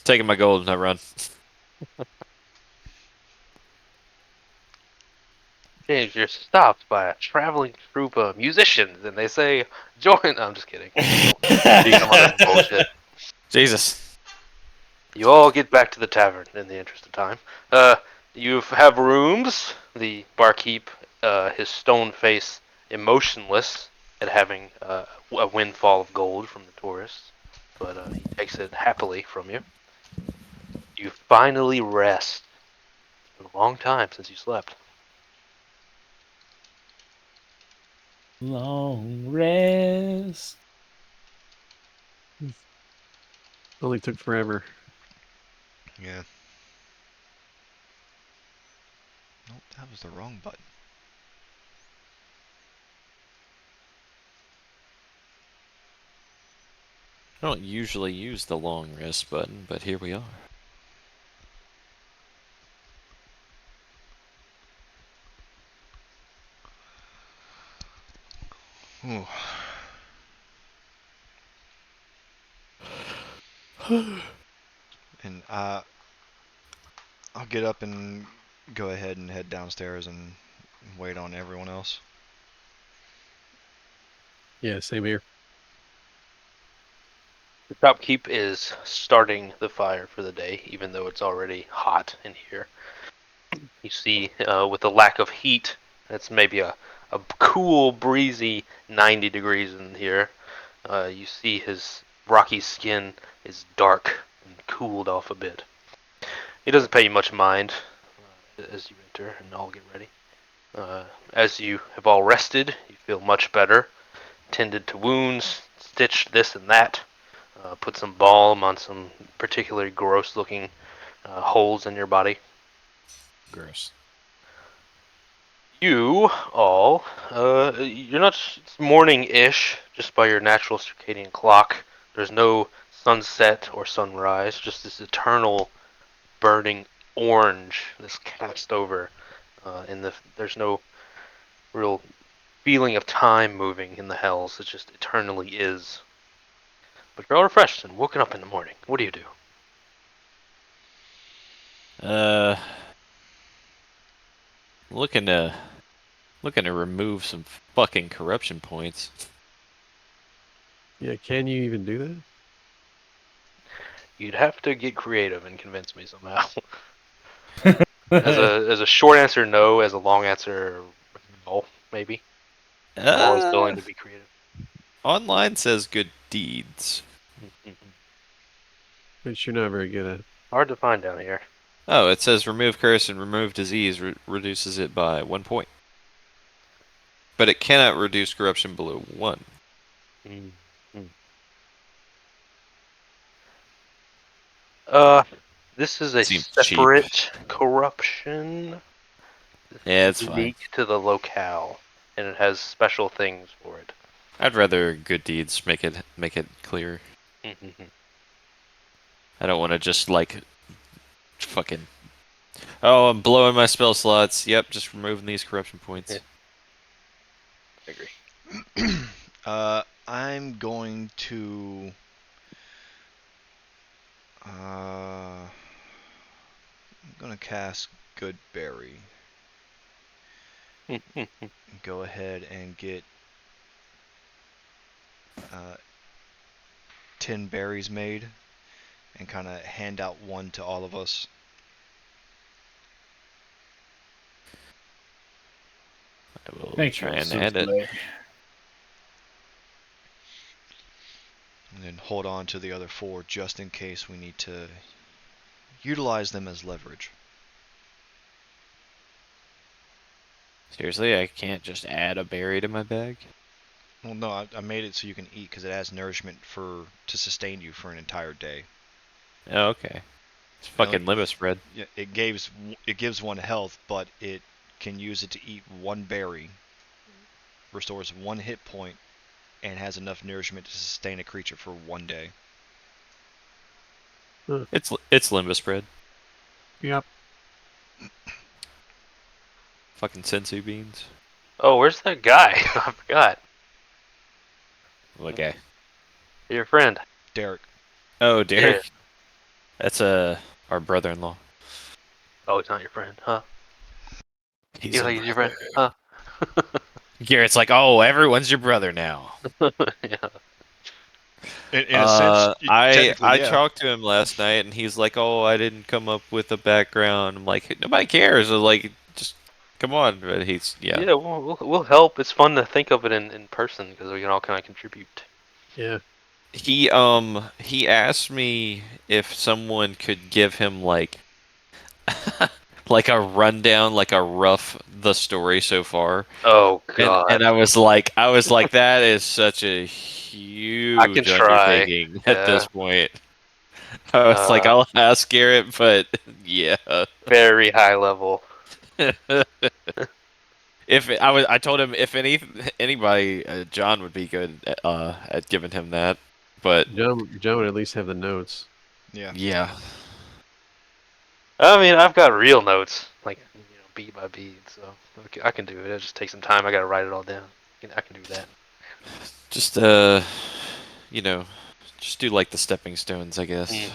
Taking my gold and I run. James, you're stopped by a traveling troupe of musicians, and they say, "Join." No, I'm just kidding. Do some other bullshit. Jesus. You all get back to the tavern in the interest of time. You have rooms. The barkeep, his stone face emotionless at having a windfall of gold from the tourists, but he takes it happily from you. You finally rest. It's been a long time since you slept. Long rest. Only took forever. Yeah. Nope, that was the wrong button. I don't usually use the long rest button, but here we are. Ooh. And I'll get up and go ahead and head downstairs and wait on everyone else. Yeah, same here. The shopkeep is starting the fire for the day, even though it's already hot in here. You see, with the lack of heat, it's maybe a cool, breezy 90 degrees in here. You see his rocky skin is dark and cooled off a bit. He doesn't pay you much mind as you enter and all get ready. As you have all rested, you feel much better. Tended to wounds, stitched this and that, put some balm on some particularly gross looking holes in your body. Gross. You all, you're not, it's morning-ish, just by your natural circadian clock. There's no sunset or sunrise, just this eternal burning orange that's cast over. There's no real feeling of time moving in the hells. It just eternally is. But you're all refreshed and woken up in the morning. What do you do? Looking to remove some fucking corruption points. Yeah, can you even do that? You'd have to get creative and convince me somehow. As a short answer, no. As a long answer, no. Maybe. I'm always willing to be creative. Online says good deeds. Which you're not very good at. Hard to find down here. Oh, it says remove curse and remove disease reduces it by 1 point. But it cannot reduce corruption below 1. This is a Seems separate corruption. Yeah, it's fine. Unique to the locale, and it has special things for it. I'd rather good deeds make it clear. I don't want to just like fucking. Oh, I'm blowing my spell slots. Yep, just removing these corruption points. Yeah. I agree. I'm going to. I'm gonna cast Goodberry. Go ahead and get 10 berries made, and kind of hand out one to all of us. I will Thank try you, and add it. Souffle. And then hold on to the other 4 just in case we need to utilize them as leverage. Seriously, I can't just add a berry to my bag? Well, no, I made it so you can eat because it has nourishment to sustain you for an entire day. Oh, okay. It's fucking limbo spread. Yeah, it gives 1 health, but it can use it to eat 1 berry, restores 1 hit point, and has enough nourishment to sustain a creature for 1 day. It's limbo spread. Yep. Fucking sensu beans. Oh, where's that guy? I forgot. What guy? Your friend. Derek. Oh, Derek. Yeah. That's our brother-in-law. Oh, it's not your friend, huh? He's You a think he's your brother. friend, huh? Garrett's like, oh, everyone's your brother now. Yeah. In a sense, technically, I yeah. talked to him last night, and he's like, "Oh, I didn't come up with a background." I'm like, "Nobody cares." I'm like, just come on. But he's Yeah, we'll help. It's fun to think of it in person because we can all kind of contribute. Yeah. He asked me if someone could give him like like a rundown, like a rough the story so far. Oh And God. I was like, that is such a huge try. undertaking at Yeah. this point. I was like, I'll ask Garrett, but yeah. Very high level. I told him if anybody, John would be good at giving him that. But John would at least have the notes. Yeah. yeah, I mean, I've got real notes, like beat by beat, so okay, I can do it. It just takes some time. I gotta write it all down. I can do that. just you know, just do like the stepping stones, I guess. Mhm.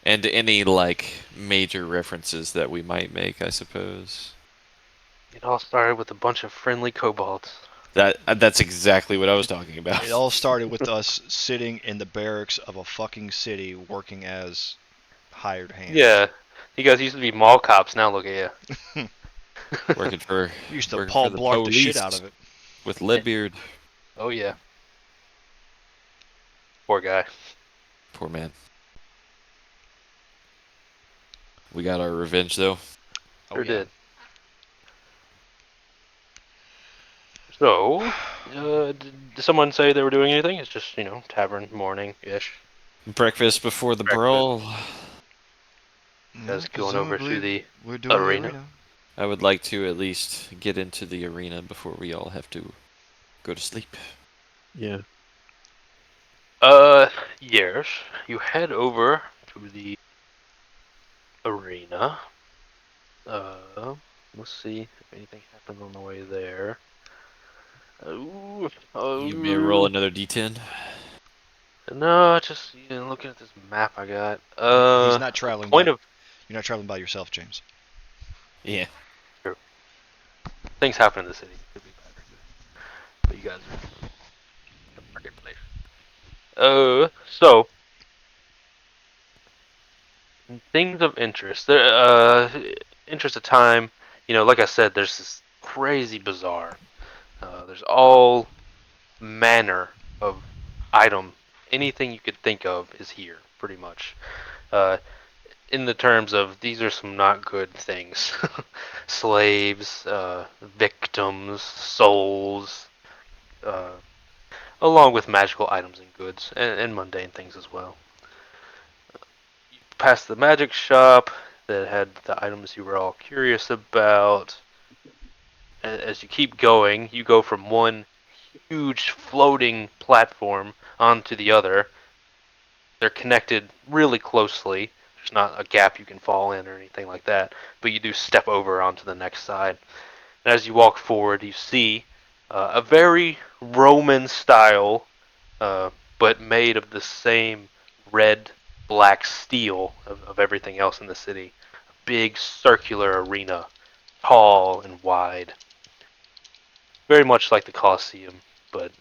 And any like major references that we might make, I suppose. It all started with a bunch of friendly kobolds. That's exactly what I was talking about. It all started with us sitting in the barracks of a fucking city working as hired hands. Yeah, you guys used to be mall cops. Now look at you. working for We used to working Paul for the Blart the shit police out of it. with Leadbeard. Oh yeah. Poor guy. Poor man. We got our revenge though. Oh Sure yeah. did. So, did someone say they were doing anything? It's just tavern morning-ish. Breakfast before the Breakfast. brawl. Guys going over to Presumably the we're doing the arena. arena. I would like to at least get into the arena before we all have to go to sleep. Yeah. Yes. You head over to the arena. Let's see if anything happened on the way there. Ooh, You may roll another d10. no, just looking at this map I got. He's not traveling by. Point of You're not traveling by yourself, James. Yeah. things happen in the city. Could be bad or good, but you guys are in the marketplace. So things of interest. Interest of time. Like I said, there's this crazy bazaar. There's all manner of item. Anything you could think of is here, pretty much. Uh, in the terms of these are some not good things. Slaves, victims, souls, uh, along with magical items and goods, and mundane things as well. You passed the magic shop that had the items you were all curious about. As you keep going, you go from one huge floating platform onto the other. They're connected really closely. There's not a gap you can fall in or anything like that, but you do step over onto the next side. And as you walk forward, you see a very Roman style, but made of the same red, black steel of everything else in the city. A big circular arena, tall and wide. Very much like the Colosseum, but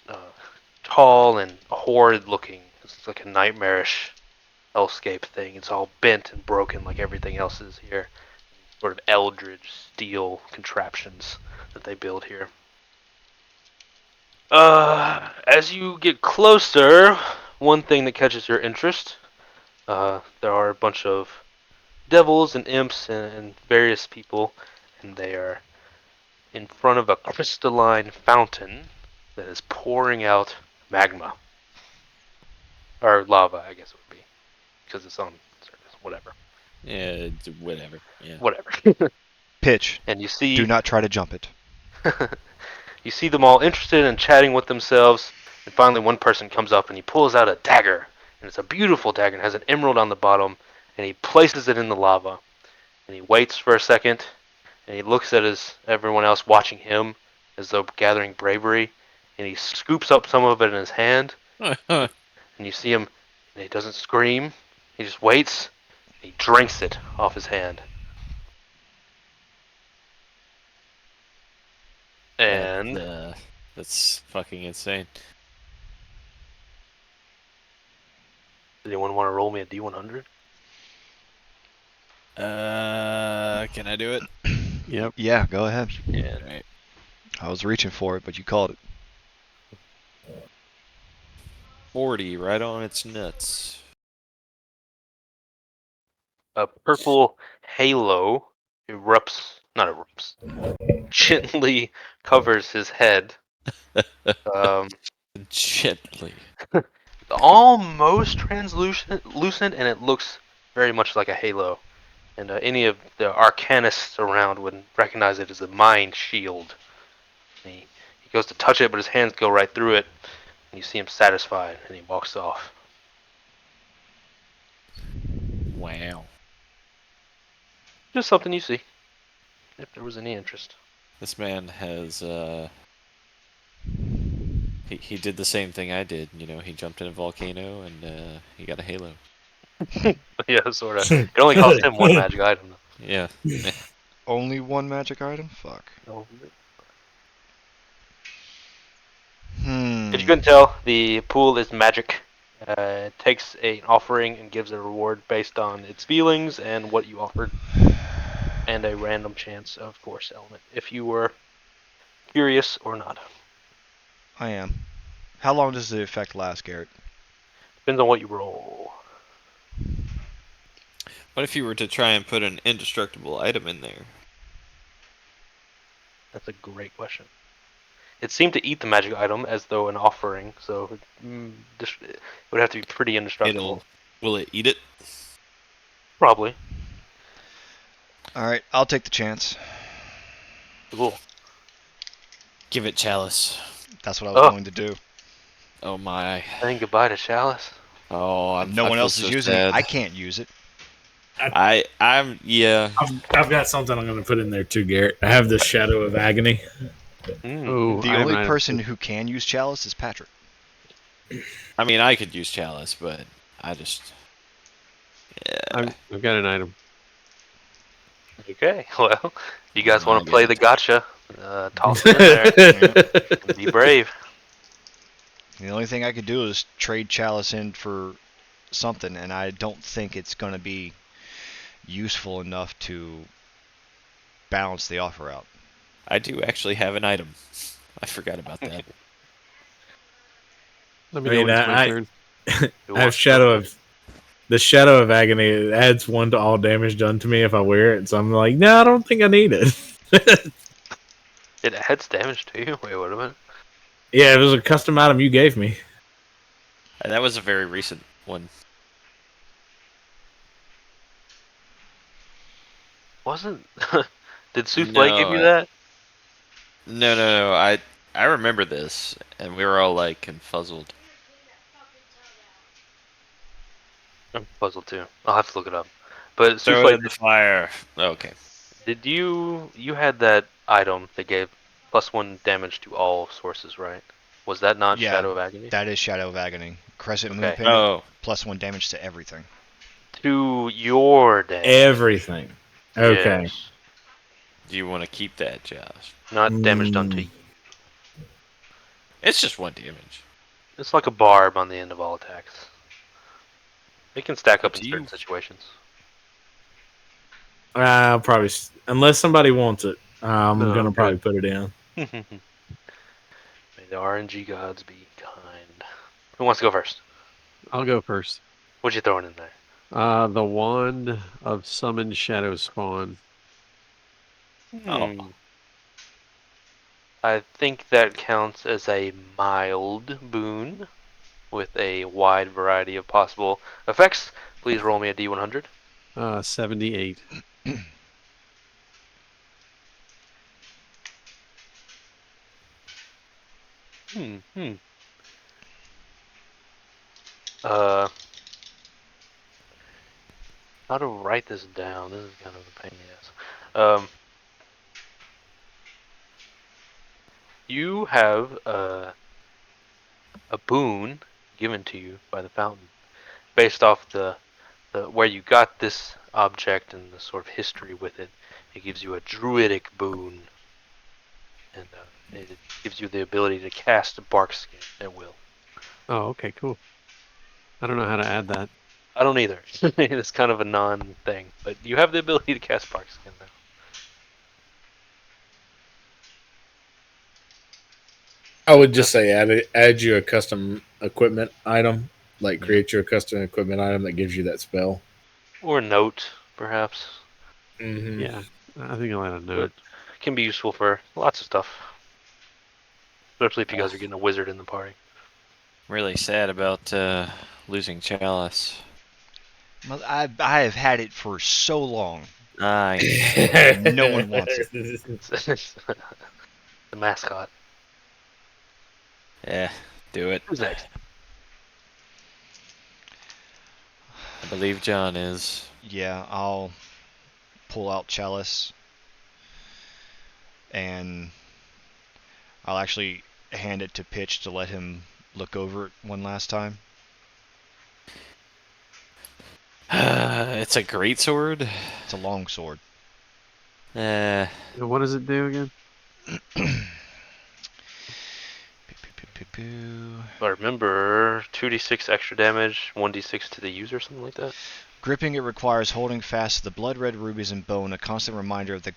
tall and horrid looking. It's like a nightmarish hellscape thing. It's all bent and broken like everything else is here. Sort of eldritch steel contraptions that they build here. As you get closer, one thing that catches your interest, there are a bunch of devils and imps and various people, and they are in front of a crystalline fountain that is pouring out magma. Or lava, I guess it would be. Because it's on surface. Whatever. Yeah, whatever. Yeah. Whatever. Pitch. And you Do see not try to jump it. you see them all interested in chatting with themselves, and finally one person comes up and he pulls out a dagger. And it's a beautiful dagger and has an emerald on the bottom, and he places it in the lava. And he waits for a second, and he looks at everyone else watching him as though gathering bravery, and he scoops up some of it in his hand, and you see him, and he doesn't scream, he just waits, and he drinks it off his hand. And That's fucking insane. does anyone want to roll me a D100? Can I do it? Yep. Yeah, go ahead. Yeah. Alright. I was reaching for it, but you called it. 40, right on its nuts. A purple halo gently covers his head. Um, Gently. Almost translucent, and it looks very much like a halo. And any of the arcanists around would recognize it as a mind shield. He goes to touch it, but his hands go right through it. And you see him satisfied, and he walks off. Wow. Just something you see, if there was any interest. This man has he did the same thing I did. You know, he jumped in a volcano and he got a halo. Yeah, sort of. It only cost him one magic item, though. Yeah. Only one magic item? Fuck. If you couldn't tell, the pool is magic. It takes an offering and gives a reward based on its feelings and what you offered, and a random chance of force element, if you were curious or not. I am. How long does the effect last, Garrett? Depends on what you roll. What if you were to try and put an indestructible item in there? That's a great question. It seemed to eat the magic item as though an offering, so it would have to be pretty indestructible. Will it eat it? Probably. Alright, I'll take the chance. Cool. Give it chalice. That's what I was going to do. Oh my. Saying goodbye to Chalice. Oh, No one else is using it. I can't use it. Yeah. I've got something I'm going to put in there too, Garrett. I have the Shadow of Agony. Oh, The only person who can use Chalice is Patrick. I mean, I could use chalice, but I just. Yeah. I've got an item. Okay, well, you guys Oh, want I to play get the it. gotcha? Toss it in there. Be brave. The only thing I could do is trade Chalice in for something, and I don't think it's going to be useful enough to balance the offer out. I do actually have an item. I forgot about that. Let me I know mean, when it's my turn. Who I have the Shadow of Agony. It adds 1 to all damage done to me if I wear it. So I'm like, no, I don't think I need it. It adds damage to you? Wait, what a minute. Yeah, it was a custom item you gave me. That was a very recent one. Wasn't... Did Souffle give you that? No. I remember this, and we were all like confuzzled. I'm puzzled too. I'll have to look it up. But Throw Souffle, it in the fire. Okay. did you had that item that gave +1 damage to all sources, right? Was that not Yeah, Shadow of Agony? That is Shadow of Agony. Crescent Moon Okay. Pendant, Oh, +1 damage to everything. To your damage. Everything. Okay. Yes. do you want to keep that, Josh? Not damage done to you. It's just 1 damage. It's like a barb on the end of all attacks. It can stack up Up in to certain you. situations. I'll probably, unless somebody wants it, I'm No, going to I'm probably good. put it in. May the RNG gods be kind. Who wants to go first? I'll go first. What you throwing in there? The Wand of Summoned Shadow Spawn. Oh. I think that counts as a mild boon with a wide variety of possible effects. Please roll me a D100. 78. How to write this down? This is kind of a pain in the ass. You have a boon given to you by the fountain, based off the where you got this object and the sort of history with it. It gives you a druidic boon, and it gives you the ability to cast Barkskin at will. Oh, okay, cool. I don't know how to add that. I don't either. It's kind of a non-thing, but you have the ability to cast Barkskin now. I would just say add you a custom equipment item, like create you a custom equipment item that gives you that spell. Or a note, perhaps. Mm-hmm. Yeah, I think I'll add a But note. it can be useful for lots of stuff. Especially if you guys are getting a wizard in the party. Really sad about losing chalice. I have had it for so long. I No one wants it. It's the mascot. Yeah, Do it. Who's next? I believe John is. Yeah, I'll pull out Chalice, and I'll actually hand it to Pitch to let him look over it one last time. It's a great sword. It's a long sword. Uh, What does it do again? I remember 2d6 extra damage, 1d6 to the user, something like that. Gripping it requires holding fast to the blood red rubies and bone, a constant reminder of the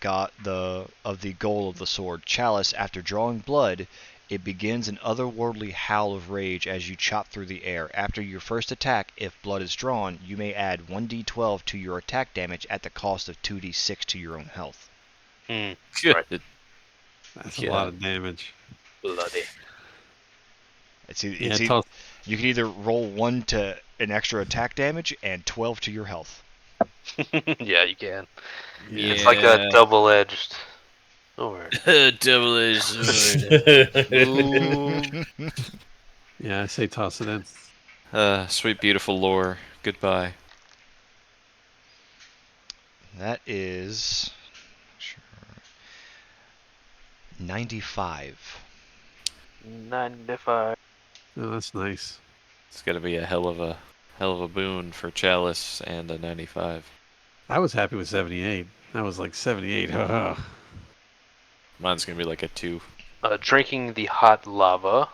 goal of the sword. Chalice, after drawing blood, it begins an otherworldly howl of rage as you chop through the air. After your first attack, if blood is drawn, you may add 1d12 to your attack damage at the cost of 2d6 to your own health. good. Right. That's Yeah. a lot of damage. Bloody. Yeah, toss, You can either roll 1 to an extra attack damage and 12 to your health. Yeah, you can. yeah. It's like a double-edged sword. Double-edged sword. Ooh. Yeah, I say toss it in. Sweet, beautiful lore. Goodbye. That is 95. 95. Oh, that's nice. It's gonna be a hell of a boon for Chalice and a 95. I was happy with 78. That was like 78. Haha. Mine's gonna be like a 2. Drinking the hot lava.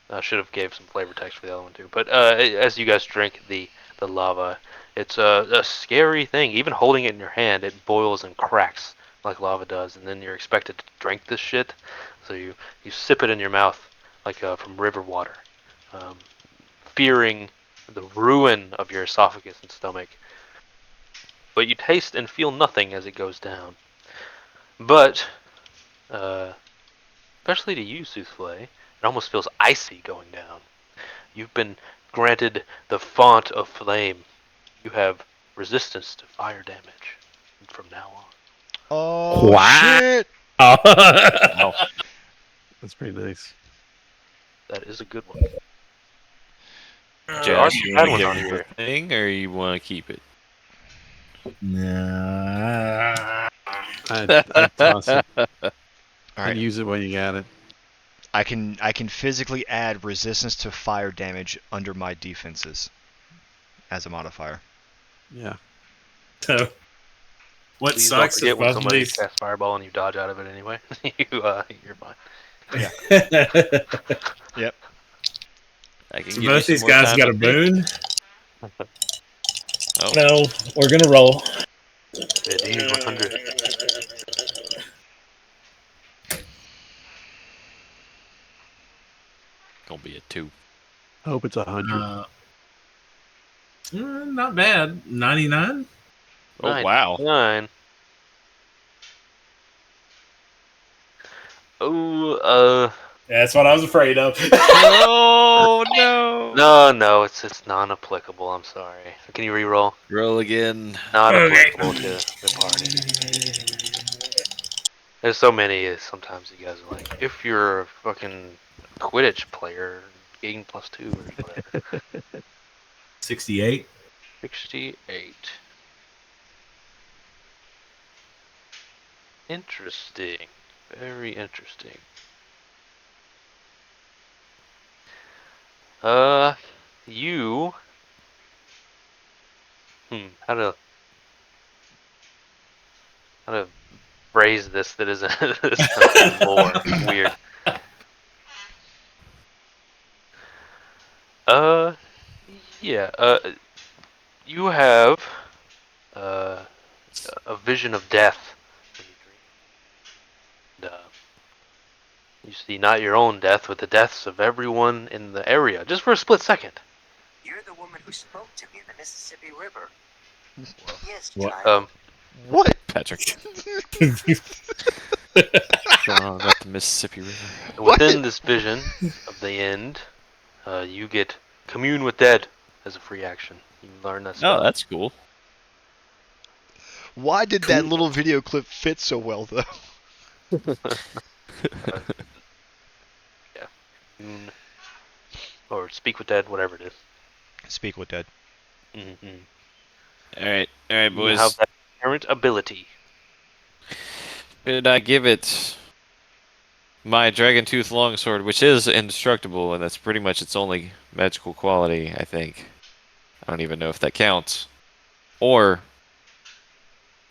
I should have gave some flavor text for the other one too. But as you guys drink the lava, it's a scary thing. Even holding it in your hand, it boils and cracks like lava does, and then you're expected to drink this shit. So you sip it in your mouth like from river water, fearing the ruin of your esophagus and stomach. But you taste and feel nothing as it goes down. But especially to you, Souffle, it almost feels icy going down. You've been granted the font of flame. You have resistance to fire damage from now on. Oh, What? shit! Wow. That's pretty nice. That is a good one. Josh, Archie you had want to one give on him here. the thing, or you want to keep it? Nah. I'd toss it. All I'd right, use it when you got it. I can physically add resistance to fire damage under my defenses as a modifier. Yeah. So, what Please don't sucks is forget when most of somebody these. casts fireball and you dodge out of it anyway. You're fine. Yep. I can So give most you of some these more guys time got to a think. boon. Oh, No, we're gonna roll. D 100. gonna be a 2. Hope it's 100. Not bad. 99. Oh wow. 9. Oh, That's what I was afraid of. Oh no. no, it's non-applicable. I'm sorry. Can you re-roll? Roll again. Not Okay. applicable to the party. There's so many. Sometimes you guys are like, if you're a fucking Quidditch player, gain +2 or whatever. 68. 68. Interesting. Very interesting. You. How to phrase this that isn't this lore? Weird. Yeah. You have a vision of death when you dream. And, you see not your own death, but the deaths of everyone in the area, just for a split second. You're the woman who spoke to me in the Mississippi River. Yes, What? child. What? Patrick. Wrong about the Mississippi River. And within this vision of the end, you get commune with dead as a free action. You learn that Oh, spell. that's cool. Why did that little video clip fit so well, though? Yeah. Commune or speak with dead, whatever it is. Speak with dead. Mm-hmm. All right, You boys. have that inherent ability. Did I give it my Dragon Tooth Longsword, which is indestructible, and that's pretty much its only magical quality, I think. I don't even know if that counts. Or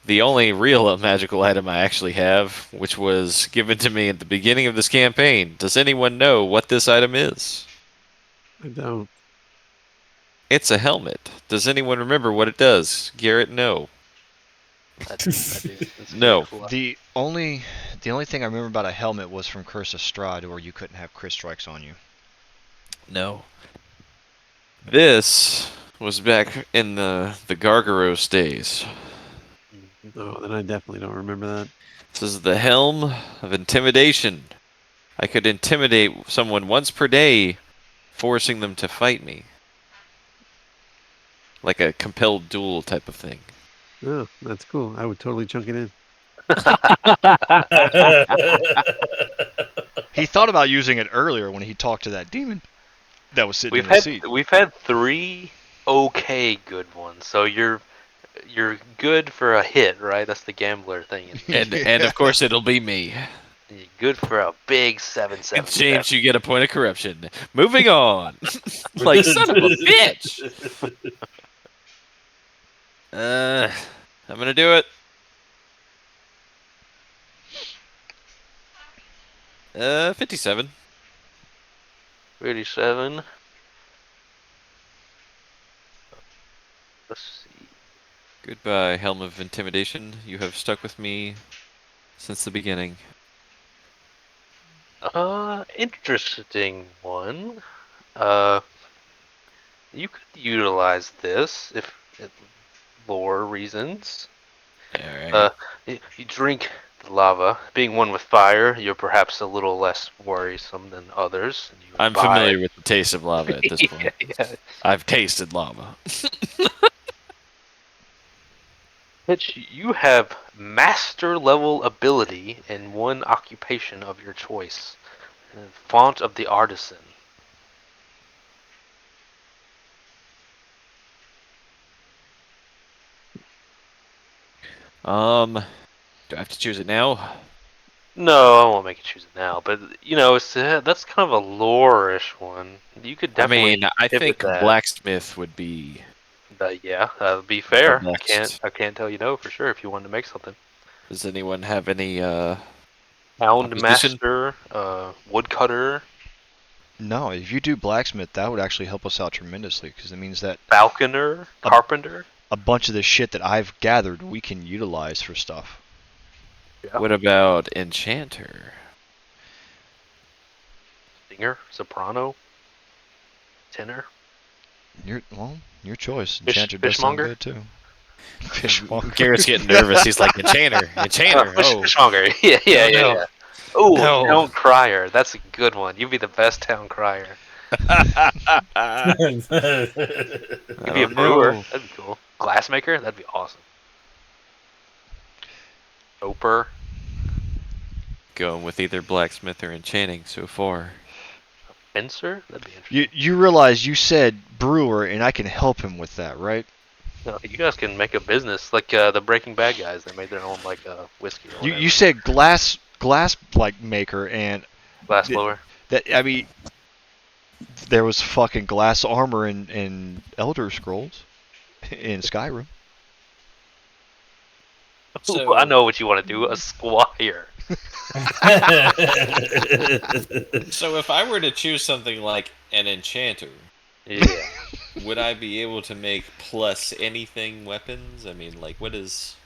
the only real magical item I actually have, which was given to me at the beginning of this campaign. Does anyone know what this item is? I don't. It's a helmet. Does anyone remember what it does? Garrett, no. I do. It's a very No. cool. The only thing I remember about a helmet was from Curse of Strahd, where you couldn't have crit strikes on you. No. This was back in the Gargaros days. Oh, then I definitely don't remember that. This is the Helm of Intimidation. I could intimidate someone once per day, forcing them to fight me. Like a compelled duel type of thing. Oh, that's cool. I would totally chunk it in. He thought about using it earlier when he talked to that demon that was sitting in the seat. We've had 3 okay good ones, so you're good for a hit, right? That's the gambler thing. And of course it'll be me. You're good for a big In 7/7. exchange, you get a point of corruption. Moving on. Like, son of a bitch! I'm gonna do it. 57. 37. Let's see. Goodbye, Helm of Intimidation. You have stuck with me since the beginning. Interesting one. You could utilize this if lore reasons. Alright. You drink the lava. Being one with fire, you're perhaps a little less worrisome than others. And you I'm imbibe- familiar with the taste of lava at this point. yeah. I've tasted lava. Pitch, you have master level ability in one occupation of your choice. Font of the artisan. Do I have to choose it now? No, I won't make you choose it now, but it's that's kind of a lore-ish one. You could I definitely mean, I pivot think that. Blacksmith would be Yeah, that would be the fair. best. I can't tell you no for sure if you wanted to make something. Does anyone have any Hound opposition? master, woodcutter, No, if you do blacksmith, that would actually help us out tremendously, because it means that falconer, carpenter. a bunch of the shit that I've gathered we can utilize for stuff. Yeah. What about Enchanter? Singer, soprano, tenor. Your choice. Enchanter does sound fishmonger? good too. Fishmonger. Garrett's getting nervous. He's like, Enchanter, Enchanter. Oh, Fishmonger. Yeah. no. Oh, No. town crier. That's a good one. You'd be the best town crier. I You could be a don't brewer. know. That'd be cool. Glassmaker. That'd be awesome. Soper. Going with either blacksmith or enchanting so far. Fencer. That'd be interesting. You realize you said brewer, and I can help him with that, right? No, you guys can make a business like the Breaking Bad guys. They made their own whiskey. Or You said glass like maker, and glass blower. that I mean, there was fucking glass armor in Elder Scrolls, in Skyrim. Ooh, I know what you want to do. A squire. So if I were to choose something like an enchanter, Yeah. would I be able to make plus anything weapons? I mean, like, what is...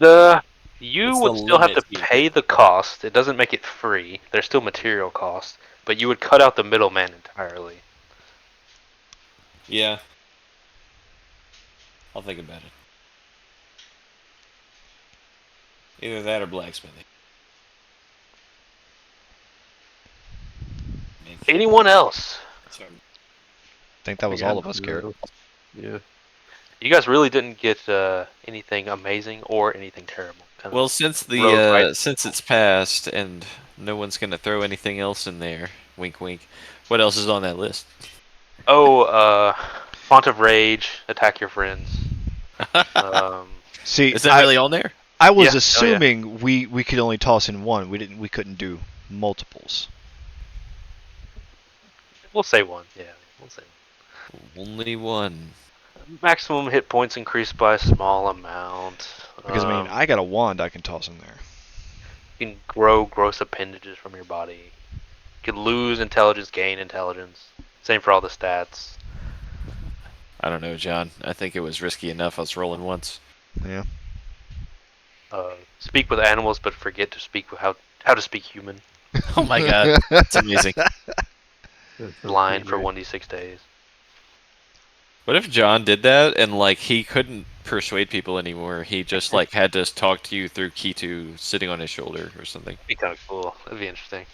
You What's would the still have to limit here? pay the cost. It doesn't make it free. There's still material cost, but you would cut out the middleman entirely. Yeah. I'll think about it. Either that or blacksmithing. Anyone else? Sorry. I think that was all of us, Garrett. Yeah. You guys really didn't get anything amazing or anything terrible. Kind of Well, since rode right- since it's passed and no one's gonna throw anything else in there, wink wink, What else is on that list? Oh, Font of Rage, attack your friends. See, Is that really on there? I was Yeah. assuming we could only toss in one. We couldn't do multiples. We'll say one. Yeah, we'll say Only one. one. Maximum hit points increased by a small amount. Because I mean, I got a wand I can toss in there. You can grow gross appendages from your body. You can lose intelligence, gain intelligence. Same for all the stats. I don't know, John. I think it was risky enough. I was rolling once. Yeah. Speak with animals, but forget to speak with how to speak human. Oh my god, that's amazing. That sounds Blind pretty for great. 1d6 days. What if John did that and like he couldn't persuade people anymore? He just like had to talk to you through Kitu sitting on his shoulder or something. Be kind of cool. That'd be interesting.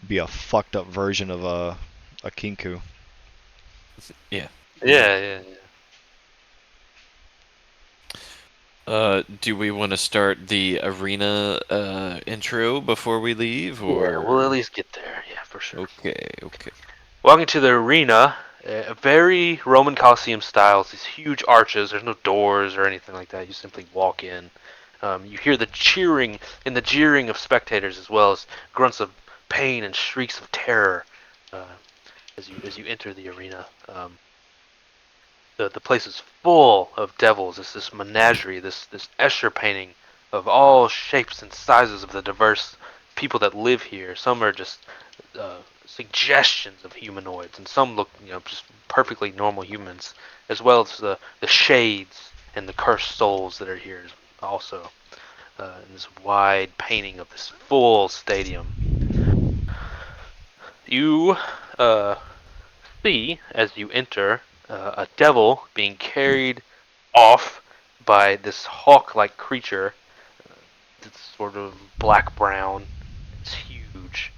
Be a fucked up version of a kinku. Yeah. Yeah. Do we want to start the arena intro before we leave, or? Yeah, we'll at least get there. Yeah, for sure. Okay. Walking to the arena, a very Roman Colosseum style. These huge arches. There's no doors or anything like that. You simply walk in. You hear the cheering and the jeering of spectators, as well as grunts of pain and shrieks of terror as you enter the arena. The place is full of devils. It's this menagerie, this Escher painting of all shapes and sizes of the diverse people that live here. Some are just suggestions of humanoids, and some look, just perfectly normal humans, as well as the shades and the cursed souls that are here also. In this wide painting of this full stadium. You see, as you enter, a devil being carried off by this hawk-like creature. It's sort of black-brown. It's huge.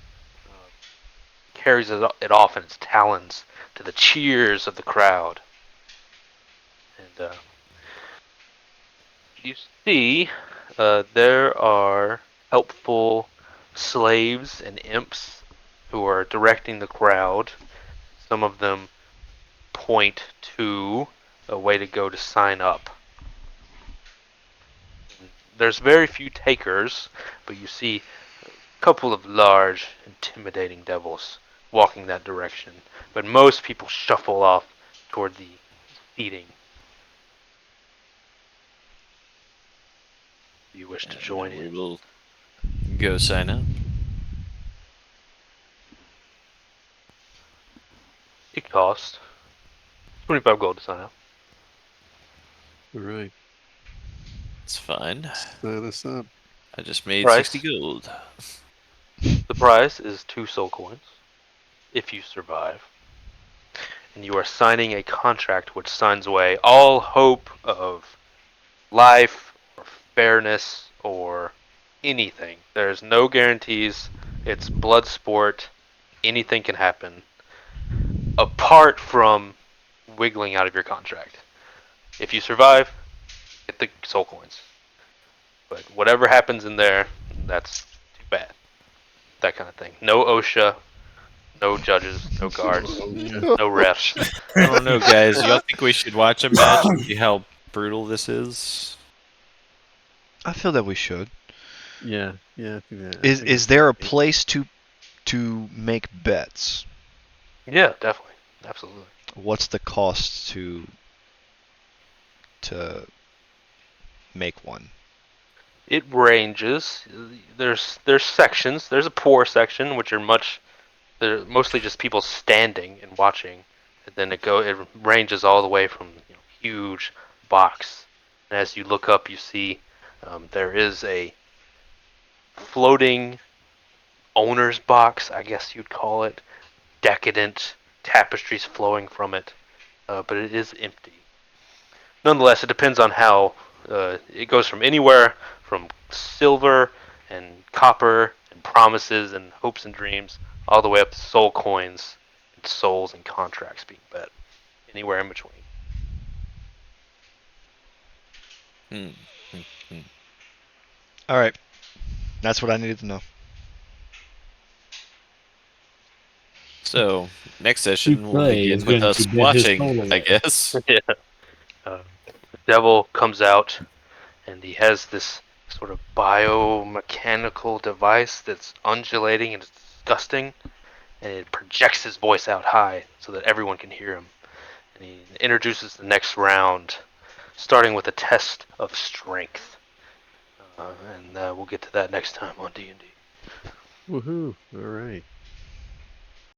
Carries it off in its talons to the cheers of the crowd. And you see, there are helpful slaves and imps who are directing the crowd. Some of them point to a way to go to sign up. There's very few takers, but you see a couple of large, intimidating devils walking that direction. But most people shuffle off toward the seating. If you wish to join We in. will go sign up. It costs 25 gold to sign up. All right. It's fine. Sign us up. I just made Price? 60 gold. The price is 2 soul coins if you survive. And you are signing a contract which signs away all hope of life or fairness or anything. There's no guarantees. It's blood sport. Anything can happen apart from wiggling out of your contract. If you survive, get the soul coins. But whatever happens in there, that's too bad. That kind of thing. No OSHA, no judges, no guards, no refs. I don't know, guys. Y'all think we should watch a match and see how brutal this is? I feel that we should. Yeah. I think that, I Is think is it's there a great. place to make bets? Yeah, definitely. Absolutely. What's the cost to make one? It ranges. There's sections. There's a poor section, which are they're mostly just people standing and watching. And then it ranges all the way from huge box. And as you look up, you see there is a floating owner's box, I guess you'd call it. Decadent tapestries flowing from it, but it is empty. Nonetheless, it depends on how it goes from anywhere from silver and copper and promises and hopes and dreams all the way up to soul coins and souls and contracts being bet. Anywhere in between. All right, that's what I needed to know. So next session will play is begin with going us to get his watching, soul I away. guess. Yeah. The devil comes out, and he has this sort of biomechanical device that's undulating and it's disgusting, and it projects his voice out high so that everyone can hear him. And he introduces the next round, starting with a test of strength. And we'll get to that next time on D&D. Woohoo! All right.